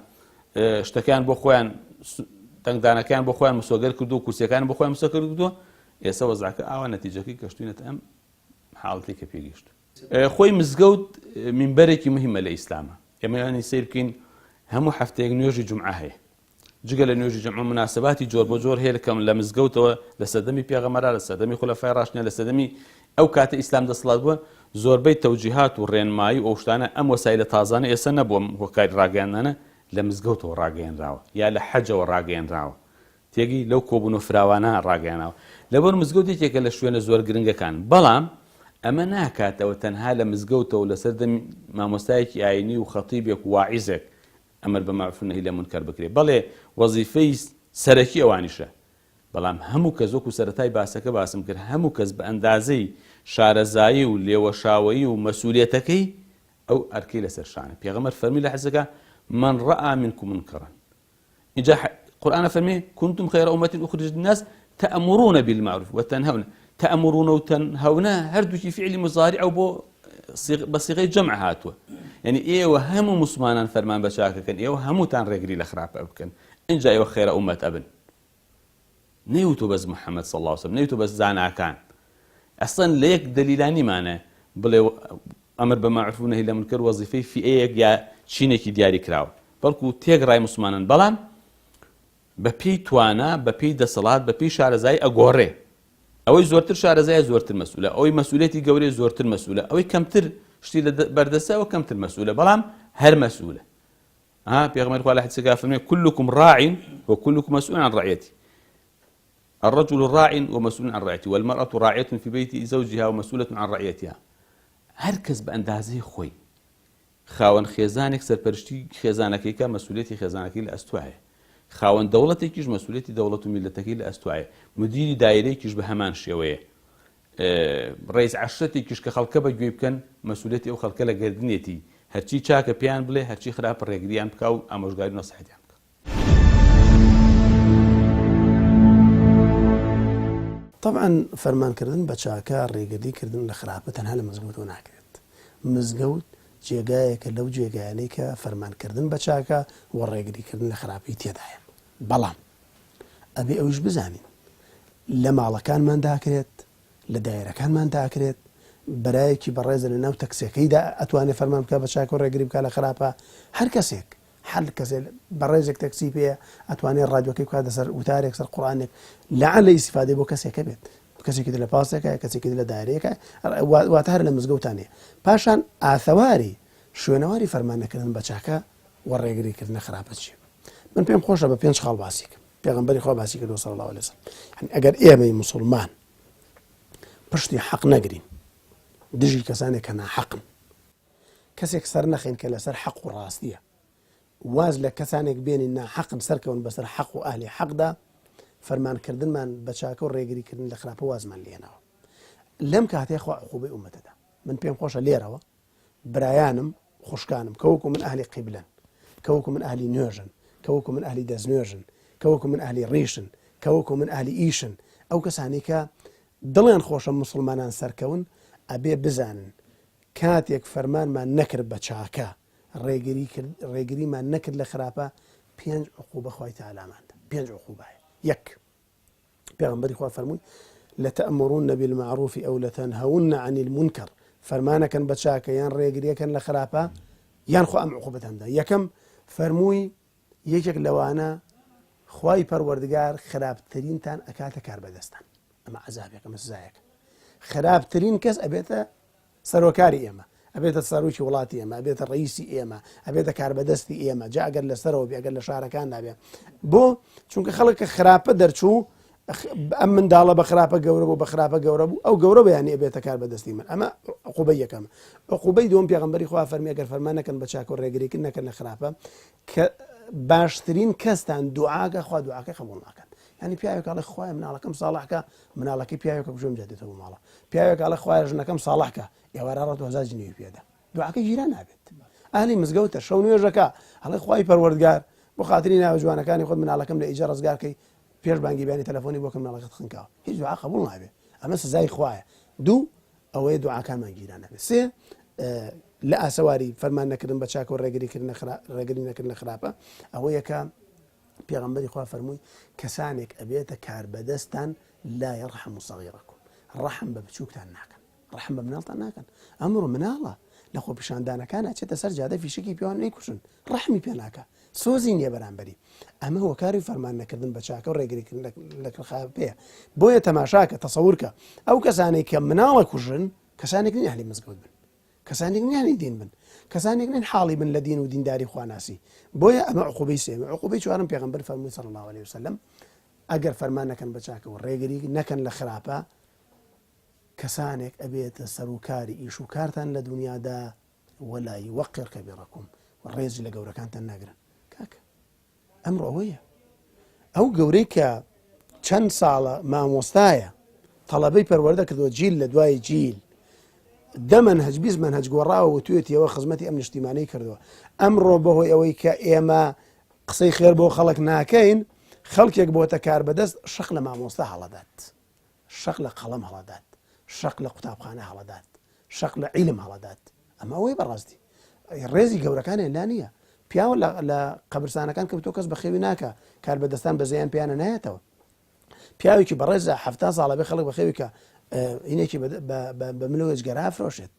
شتەکان بۆ خۆیان تەنگدانەکان بۆ خۆیان مسۆگەر کردو و کورسیەکان بۆ خۆیان مسۆ کردووە ئێستا وەزعەکە ئاوا نەتیجەکەی کەشتوینەتە ئەم حاڵەتی کە پێگەیشت خۆی مزگەوت مینبەرێکی مهمە لە ئیسلامە ئێمەیانی سیر بکەین هەموو هەفتەیەک نوێژی جومعە هەیە جگە لە نوێژی جومعە مناسباتی جۆر بۆ جۆر هەیە لە مزگەوتەوە لە سەردەمی پێغەمبەرە لە سەردەمی خولەفای ڕاشدین لە سەردەمی ئەو کاتە ئیسلام دەسەڵات بووە زۆربەی تەوجیهات و ڕێنمایی و ئەو شتانە ئەم وەسایلە تازانە ئێستا نەبووە هۆکاری ڕاگەیاندانە لە مزگەوتەوە ڕاگەیاندراوە یا لە حەجەوە ڕاگەیاندراوە تێگەی لەو کۆبوون و فراوانە ڕاگەیاندراوە لەبەر مزگەوتێکێکە لە شوێنە زۆر گرنگەکان بەڵام ئەمە ناکاتەوە تەنها لە مزگەوتەوە لەسەر مامۆستایەکی ئاینی و خەتیبێک و واعیزێک ئەمر بە معروف والنهی عن المنکر بکرێ بەڵێ وەزیفەی سەرەکی ئەوانیشە بەڵام هەموو کەس وەکو سەرەتای باسەکە باسم کرد هەموو کەس بە ئەندازەی شارەزایی و لێوەشاوەیی و مەسئولیەتەکەی ئەو ئەرکەی لەسەر شانە پێغەمبەر فەرمی لە حەدیثەکە من رأى منكم منكرا اینجا قورئان فەرمێ كنتم خير أمة أخرجت للناس تأمرون بالمعروف وتنهون تأمرون وتنهون هەردووکی فعلی مضارع و بۆ بەسیغەی جەمع هاتووە يعني ئێوە هەموو مسلمانان فەرمان بە چاکەکەن ئێوە هەمووتان ڕێگری لە خراپە بکەن اینجا ئێوە خێرە ئومەت ئەبن نەیوتۆ بەس محەممەد صلی الله عليه وسلم نەیوتۆ بەس زاناکان ئەسڵەن لە یەک دلیلانیمانە بڵێ ئەمر بە معروف والنهی عن المنکر وەزیفەی فئەیەک یا چینێکی دیاری کراوە بەڵکو تێگڕای مسلمانان بەڵام بە پێی توانە بە پێی دەسەڵات بە پێی شارەزایی ئەگۆڕێ ئەوەی زۆرتر شارەزایە زۆرتر مەسئولە ئەوەی مەسئولێتی گەورەی زۆرتر مەسئولە ئەوەی کەمتر شتی لە بەردەستەوە کەمتر مەسئولە بەڵام هەر مەسئولە پێغەمبەری خوا لە حەدیثێکا فەرمێ كلكم راع وكلكم مسؤول عن رعيته الرجل راع ومسؤول عن رعيته والمرأة راعية في بيت زوجها ومسؤولة عن رعيتها هەر کەس بە ئەندازەی خۆی خاوەن خێزانێک سەرپەرشتی خێزانەکەیکە مەسئولێتی خێزانەکەی لە ئەستوایە خاوەن دەوڵەتێکیش مەسئولێتی دەوڵەت و میلەتەکەی لە ئەستوایە مدیری دایرەیەکیش بە هەمان شێوەیە ڕئیس عەشرەتێکیش کە خەڵکە بەگوێ بکەن مەسئولێتی ئەو خەڵکە لە گردنێتی هەرچی چاکە پێیان بڵێ هەرچی خراپە ڕێگریان بکە و ئامۆژگاری نەسەحەتیان بکە. طبعا فەرمانکردن بە چاکە ڕێگەدیکردن لە خراپە تەنها لە مزگەوتەوە ناکرێت. مزگەوت جێگایەکە لەو جێگایانەی کە فەرمانکردن بە چاکە و ڕێگریکردن لە خراپی تێدایە. بەڵام ئەبێ ئەوش بزانین لە ماڵەکانمان داکرێت، لە دایرەکانمان داکرێت، بەرایەکی بەڕێزە لە ناو تەکسیەکەیدا ئەتوانێت فەرمان بکە بە چاکە و ڕێگری بکە لە خراپە. هەر کەسێک کەسێک بەڕێزێک تەکسی پێە ئەتوانێت ڕادیۆکەی بکات لەسەر وتارێک سەر قورئانێک لەعەلە ئیسیفادەی بۆ کەسێکە بێت، کەسێکی لە پاسێکە، کەسێکی لە دایرەیەکە، واتە هەر لە مزگەوتانێ. پاشان ئاثەواری شوێنەواری فەرمانەکردن بە چاکە و ڕێگریکردنە خراپە چیە؟ من پێم خۆشە بە 5 خاڵ باسی بکەم. پێغەمبەری خوا باسی کردووە صلی الله علیه وسلم. ئەگەر ئێمەی موسڵمان پشتی حەق نەگرین، دژی کەسانێک کە ناحەقن، کەسێک سەر نەخین کە لەسەر حەق و ڕاستیە، واز لە کەسانێک بێنین ناحەقن سەرکەون بەسەر حەق و ئاهلی حەقدا، فەرمانکردنمان بە چاکە و ڕێگریکردن لە خراپە وازمان لێنەوە. لەم کاتەیە خوا عقوبەی ئومەتەدا. من پێم خۆشە لێرەوە برایانم خوشکانم کەوەکو من ئاهلی قیبلەن، کەوەکو من ئاهلی نوێژن، کەوەکو من ئاهلی دەستنوێژن، کەوەکو من ئاهلی ڕیشن، کەوەکو من ئاهلی ئیشن، ئەو کەسانی کە دڵیان خۆشە موسڵمانان سەرکەون، ئەبێ بزانن کاتێک فەرمانمان نەکرد بە چاکە، ڕێگریمان نەکرد لە خراپە، 5 عقوبە خوای تەعالاماندا. 5 عقوبەیە. 1 پێغەمبەری خوا فەرمووی لەتەأمرون بالمعروف ئەو لەتەنهون عن المنکر، فەرمانەکەن بە چاکە یان ڕێگریەکەن لە خراپە یان خوا ئەم عقوبەتەندا. یەکەم فەرمووی یەکێک لەوانە خوای پەروەردگار خراپترینتان ئەکاتە کار بەدەستان. ئەمە عەزابێک، ئەمە سزایەکە. خراپترین کەس ئەبێتە سەرۆکاری ئێمە، ئەبێتە سەرۆکی وڵاتی ئێمە، ئەبێتە ڕئیسی ئێمە، ئەبێتە کاربەدەستی ئێمە، جا ئەگەر لەسەرەوە بێ، ئەگەر لە شارەکاندا بێ. بۆ چونکە خەڵک خراپە دەرچوو، ئەم منداڵە بە خراپە گەورە بوو، بە خراپە گەورە بوو، ئەو گەورە بەیانی ئەبێتە کاربەدەستی من. ئەمە عقوبەی یەکەمە. عقوبەی دووەم پێغەمبەری خوا فەرمی ئەگەر فەرمان نەکەن بە چاکە و ڕێگریکردن نەکەن لە خراپە، کە باشترین کەستان دوعاکە، خوا دوعاکەی قبوڵ ناکەن. یعنی پیاوێک ئەڵێ خوایە مناڵەکەم ساڵحکە، مناڵەکەی پیاوێکە بژۆم جێدێتەوە ماڵە. پیاوێک ئەڵێ خوایە ژنەکەم ساڵحکە، ئێوارە 2000 جنێوی پێدا. دوعاکەی ژیران نابێت. ئاهلی مزگەوتە، شەو نوێژەکە، ئەڵێ خوای پەروەردگار بۆ خاتری ناوە جوانەکانی خۆت مناڵەکەم لە ئیجا ڕزگارکەی، پێش بانگی بیانی تەلەفۆنی بۆکەم مناڵەکەت خنکاوە. هیچ دوعا قبوڵ نابێت. ئەمە سزای خوایە. 2 ئەوەیە دوعاکانمان گیران نابێت. 3 لە ئاسەواری فەرمان نەکردن بە چاکە و ڕێگری نەکردن لە خراپە، ئەوەیە کە پێغەمبەری خوا فەرمووی کەسانێک ئەبێتە کاربەدەستان لا یەرحەم صەغیرەکم، ڕەحم بە بچووکتان ناکەن، ڕەحم بە مناڵتان ناکەن. ئەمڕۆ مناڵە لە خۆپیشاندانەکانە چێتە سەر جادە فیشکی پیاوان نەیکوشن، ڕەحمی پێ ناکە، سۆزی نییە بەرامبەری. ئەمە هۆکاری فەرمان نەکردن بە چاکە و ڕێگریکردن لە خراپەیە. بۆیە تەماشاکە، تەسەوورکە ئەو کەسانێک کە مناڵە کوژن، کەسانێک نین ئەهلی مزگەوت بن، کەسانێک نین ئەهلی دین بن، کەسانێک نین حاڵی بن لە دین و دینداری خواناسی. بۆیە ئەمە عقوبەی سێمە. عقوبەی چوارم پێغەمبەر فەرمووی صلی الله علیه وسلم ئەگەر فەرمان نەکەن بە چاکە و ڕێگری نەکەن لە خراپە، کەسانێک ئەبێتە سەرۆکاری ئیش و کارتان لە دنیادا وەلا یوەقر کەبیرەکم، ڕێزی لە گەورەکانتان ناگرن. کاکە ئەمڕۆ ئەوەیە، ئەو گەورەی کە چەند ساڵە مامۆستایە، تەڵەبەی پەروەردە کردووە جیل لە دوای جیل، دەمەنهەج 20 مەنهەج گۆڕاوە و توێتیەوە خزمەتی ئەم نیشتیمانەی کردووە. ئەمڕۆ بەهۆی ئەوەی کە ئێمە قسەی خێر بۆ خەڵک ناکەین، خەڵکێک بۆتە کاربەدەست، شەق لە مامۆستا هەڵەدات، شەق لە قەڵەم هەڵەدات، شەق لە قوتابخانە هەڵەدات، شەق لە عیلم هەڵەدات. ئەمە ئەوەی بەڕاستی ڕێزی گەورەکانیان لا نییە. پیاوە لە قەبرستانەکان کەوتۆ کەس بەخێوی ناکە، کاربەدەستان بەزەیان پیانە نایەتەوە. پیاوێکی بەڕێزە 70 ساڵە بێ خەڵک بەخێوی کە اینێکی بە ملۆژگەرا فرۆشێت،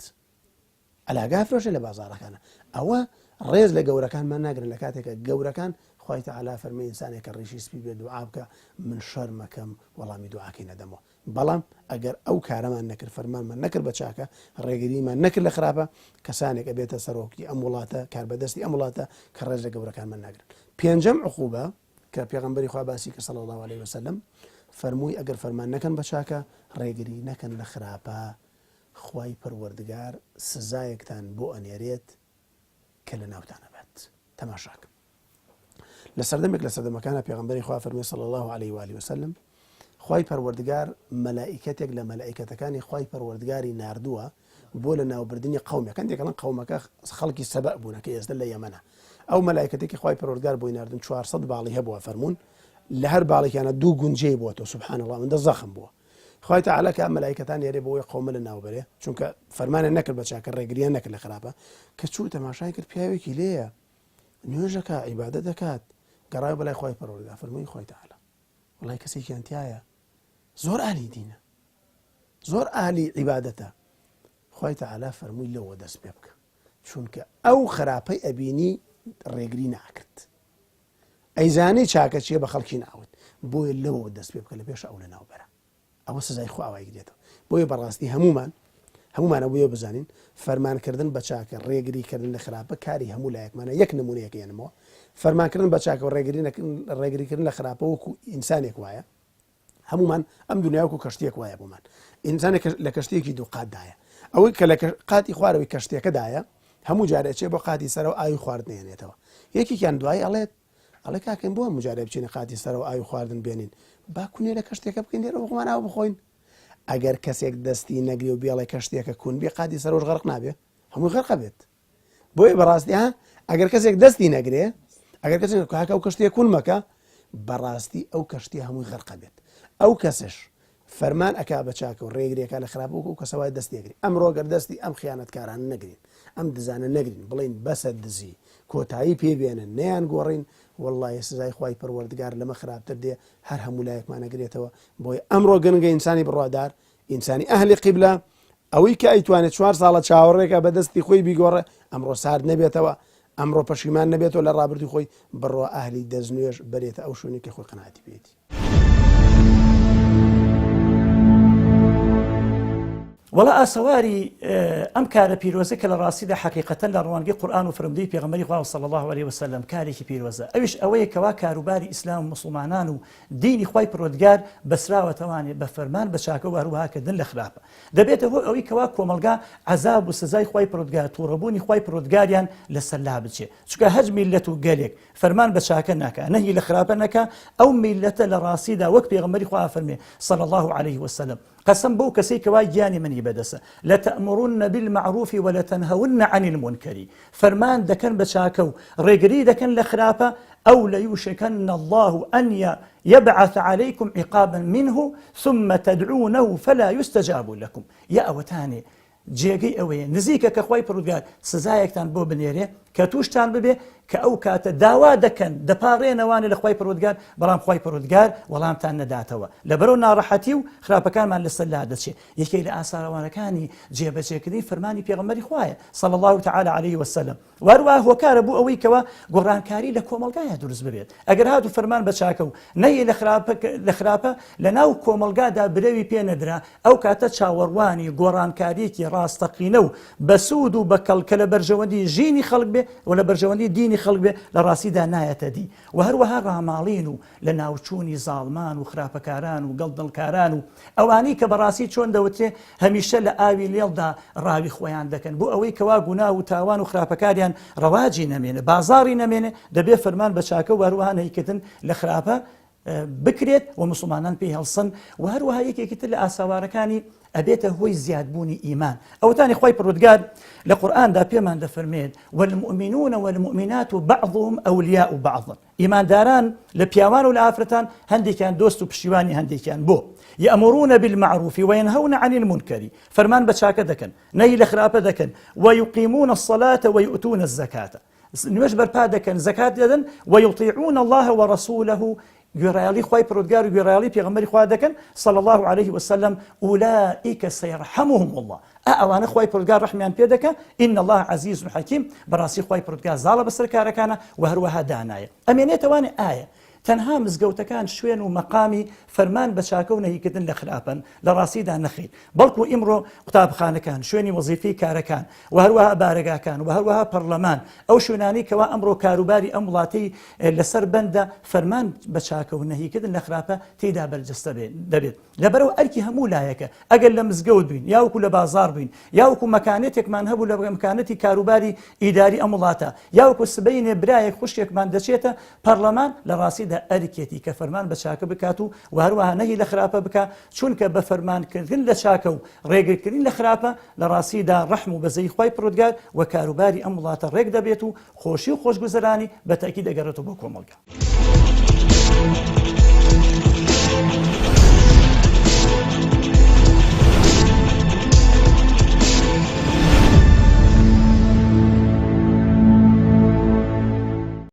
ئەلاگا فرۆشێت لە بازاڕەکانە. ئەوە ڕێز لە گەورەکانمان ناگرن لە کاتێکە گەورەکان خوای تەعالا فەرمووی ئینسانێکە ڕیشی سپی بێ دوعا بکە، من شەرمەکەم وەڵامی دوعاکەی نەدەمەوە. بەڵام ئەگەر ئەو کارەمان نەکرد، فەرمانمان نەکرد بە چاکە، ڕێگریمان نەکرد لە خراپە، کەسانێک ئەبێتە سەرۆکی ئەم وڵاتە، کاربەدەستی ئەم وڵاتە کە ڕێز لە گەورەکانمان ناگرن. 5ەم عقوبە کە پێغەمبەری خوا باسی کە صلی الله علیه وسلم فەرمووی ئەگەر فەرمان نەکەن بە چاکە، ڕێگری نەکەن لە خراپە، خوای پەروەردگار سزایەکتان بۆ ئەنێرێت کە لە ناوتانە بێت. تەماشاکە لە سەردەمێک لە سەردەمەکانە پێغەمبەری خوا فەرمووی صلی الله علیه و آله وسلم خوای پەروەردگار مەلائیکەتێک لە مەلائیکەتەکانی خوای پەروەردگاری ناردووە بۆ لە ناوبردنی قەومەکان دێکەڵەن قەومەکە خەڵکی سەبە بوونە کە ئێستا لە یەمەنە ئەو مەلایکەتێکی خوای پەروەردگار بۆی ناردن 400 باڵی هەبووە فەرموون لە هەر باڵێکیانە 2 گونجەی بووەوە سبحان الله من زەخم بووە خوای تەعالا کە مەلایکەتان هێرێ بۆی قەومە لە ناوبەرێ چونکە فەرمانە نەکرد بە چاکە ڕێگریان نەکرد لە خراپە کە چوو تەماشای کرد پیاوێکی لێیە نوێژەکە عیبادەت دەکات گەڕای بەلای خوای پەروەردگار فەرمووی خوای تەعالا وڵای کەسێکیان تایە زۆر ئالی دینە زۆر ئالی عیبادەتە خوای تەعالا فەرمووی لەوە دەست پێ بکە چونکە ئەو خراپەی ئەبینی ڕێگری ناکرد ئەیزانی چاکە چیە بە خەڵکی ناوت بۆیە لەوە دەست پێ بکە لە پێش ئەو لە ناوبەرە ئەوە سزای خوا ئەوای گرێتەوە بۆیە بەڕاستی هەمومانە بۆیە بزانین فەرمانکردن بە چاکە ڕێگریکردن لە خراپە کاری هەموو لایەکمانە یەک نمونەیەکێنمەوە فەرمانکردن بە چاکە و ڕێگریکردن لە خراپە وەکو ئینسانێک وایە هەمومان ئەم دنیا وەکو کەشتێک وایە بۆمان ئینسانێک لە کەشتێکی دوو قاتدایە ئەوەی کە لە قاتی خوارەوەی کەشتێکەدایە هەموو جارێکێ بۆ قاتی سەرەوە ئاوی خواردن هێنێتەوە یەکێکیان دوای ئەڵێ کاکەم بۆ مجارێ بچینە قاتی سەرەوە ئاوی خواردن بێنین با کونێ لە کەشتێکە بکەین لێرە بخۆمان ئاو بخۆین ئەگەر کەسێک دەستی نەگری و بێڵێ کەشتێکە کون بێ قاتی سەرەوەش غەرق نابێ هەمووی غەرقە بێت بۆیە بەڕاستی ئەگەر کەسێک دەستی نەگرێ ئەگەر کەسێک کاکە ئەو کەشتێک کون مەکە بەڕاستی ئەو کەشتی هەمووی غەرقە بێت ئەو کەسش فەرمان ئەکا بە چاکە و ڕێگرێکە لە خراپ و کەسەوای دەستێگری ئەمڕۆ گەر دەستی ئەم خیانەتکاران نەگرین ئەم دزانە نەگرین بڵین بەسە دزی کۆتایی پێبێنن نەیان گۆڕین والله سزای خوای پەروەردگار لەمە خراپتر دێ هەر هەموو لایەکمانەگرێتەوە بۆی ئەمڕۆ گەنگە ئینسانی بڕوادار ئینسانی ئەهلی قیبلە ئەوەی کە ئەیتوانێت 4 ساڵە چاوەڕێکە بە دەستی خۆی بیگۆڕێ ئەمڕۆ سارد نەبێتەوە ئەمڕۆ پەشیمان نەبێتەوە لە ڕابردوی خۆی بڕۆ ئەهلی دەستنوێژ بەرێتە ئەو شوێنێکی خۆی قەناعەتی پێێتی وڵا ئاسەواری ئەم کارە پیرۆزە کە لە ڕاستیدا حەقیقەتەن لە ڕوانگەی قورئان و فرمودەی پێغەمبەری خوا صلی الله علیه وسلم کارێکی پیرۆزە ئەویش ئەوەیە کەوا کاروباری ئیسلام و مسلمانان و دینی خوای پەروەردگار بەسراوەتەوانێ بە فەرمان بە چاکە و هەروەهاکردن لە خراپە دەبێتە هۆ ئەوەی کەوا کۆمەلگا عەزاب و سزای خوای پەروەردگار تووڕەبوونی خوای پەروەردگاریان لەسەر لا بچێ چونکە هەج میلەت و گەلێک فەرمان بە چاکە ناکە نەهی لە خراپە نەکە ئەو میلەتە لە ڕاستیدا وەک پێغەمبەری خوا فەرمێ صلی الله علیه وسلم قسم بو كسي كوا جاني مني بدسه لتأمرن بالمعروف ولتنهون عن المنكر فرمان دكن بشاكو رجري دكن لخرافه او ليوشكن الله ان يبعث عليكم عقابا منه ثم تدعونه فلا يستجاب لكم يا اوتاني جێگەی ئەوەیە نزیکە کە خوای پەروەردگار سزایەکتان بۆ بنێرێ کە تووشتان ببێ کە ئەو کاتە داوا دەکەن دەپاڕێنەوانە لە خوای پەروەردگار بەڵام خوای پەروەردگار وەڵامتان نەداتەوە لەبەرەوە ناڕەحەتی و خراپەکانمان لەسەر لا دەچێت یەکێک لە ئاساڕەوانەکانی جێبەجێکردنی فەرمانی پێغەمبەری خوایە صلی الله تعالی علیه وسلم وهروەها هۆکارە بوو ئەوەی کەوا گۆڕانکاری لە کۆمەلگایە دروست ببێت ئەگەر هاتو فەرمان بە چاکە و نەیە لە خراپە لە ناو کۆمەلگادا برەوی پێ نەدرا ئەو کاتە چاوەڕوانی گۆڕانکاریەکی ڕاستەقینە و بەسوود و بەکەڵکە لە بەرژەوەندی ژینی خەڵک بێ و لە بەرژەوەندی دینی خەڵک بێ لە ڕاستیدا نایەتە دی و هەروەها ڕاماڵین و لە ناوچوونی زاڵمان و خراپەکاران و گەڵدڵکاران و ئەوانی کە بەڕاستی چۆن دەوتێ هەمیشە لە ئاوی لێڵدا ڕاوی خۆیان دەکەن بۆ ئەوەی کەوا گونا و تاوان و خراپەکاریان ڕەواجی نەمێنێ بازاڕی نەمێنێ دەبێ فەرمان بە چاکە و هەروەها نەیکردن لە خراپە بکرێت و مسلمانان پێی هەڵسن و هەروەها یەکێکی تر لە ئاساوارەکانی ئەبێتە هۆی زیادبوونی ئیمان ئەوتانی خوای پەروەردگار لە قورئاندا پێمان دەفەرمێت والمؤمنون والمؤمنات بعضهم أولياء بعض ئیمانداران لە پیاوان و لە ئافرەتان هەندێکیان دۆست و پشتیوانی هەندێکیان بۆ يأمرون بالمعروف وينهون عن المنكر فرمان بە چاکە دەکەن نەی لە خراپە دەکەن ويقيمون الصلاة ويؤتون الزكاة نوێژ بەرپا دەکەن زەکات دەدەن ويطيعون الله ورسوله گوێڕایەڵی خوای پەروەردگار و گوێڕایەڵی پێغەمبەری خوا دەکەن صلی الله علیه وسلم أولئك سيرحمهم الله ئەوانە خوای پەروەردگار ڕەحمیان پێ دەکە إن الله عزیز حەکیم بەڕاستی خوای پەروەردگار زاڵە بەسەر کارەکانە و هەروەها دانایە ئەمێنێتەوانێ ئایا تەنها مزگەوتەکان شوێن و مەقامی فەرمان بە چاکە و نەهیکردن لە خراپەن لە ڕاستیدا نەخیر بەڵکو ئیمڕۆ قوتابخانەکان شوێنی وەزیفەی کارەکان و هەروەها بارەگاکان و هەروەها پەرلەمان ئەو شوێنانەی کەوا ئەمڕۆ کاروباری ئەم وڵاتەی لەسەر بەندە فەرمان بە چاکە و نەهیکردن لە خراپە تێیدا بەرجەستە دەبێت لەبەرەوە ئەرکی هەموو لایەکە ئەگەر لە مزگەوت بووین یاوەکو لە بازار بووین یاوەکو مەکانێتێکمان هەبوو لە مەکانەتی کاروباری ئیداری ئەم وڵاتە یاوەکو سبەینێ برایەک خوشکێکمان دەچێتە پەرلەمان لە ڕاستیدا ئەرکێتی کە فەرمان بە چاکە بکات و هەروەها نەهی لە خراپە بکە چونکە بە فەرمانکردن لە چاکە و ڕێگرکردن لە خراپە لە ڕاستیدا ڕەحم و بەزەی خوای پروردگار و کاروباری ئەم وڵاتە ڕێک دەبێت و خۆشی و خۆشگوزەرانی بە تاکید دەگەڕێتەوە بۆ کۆمەڵگە.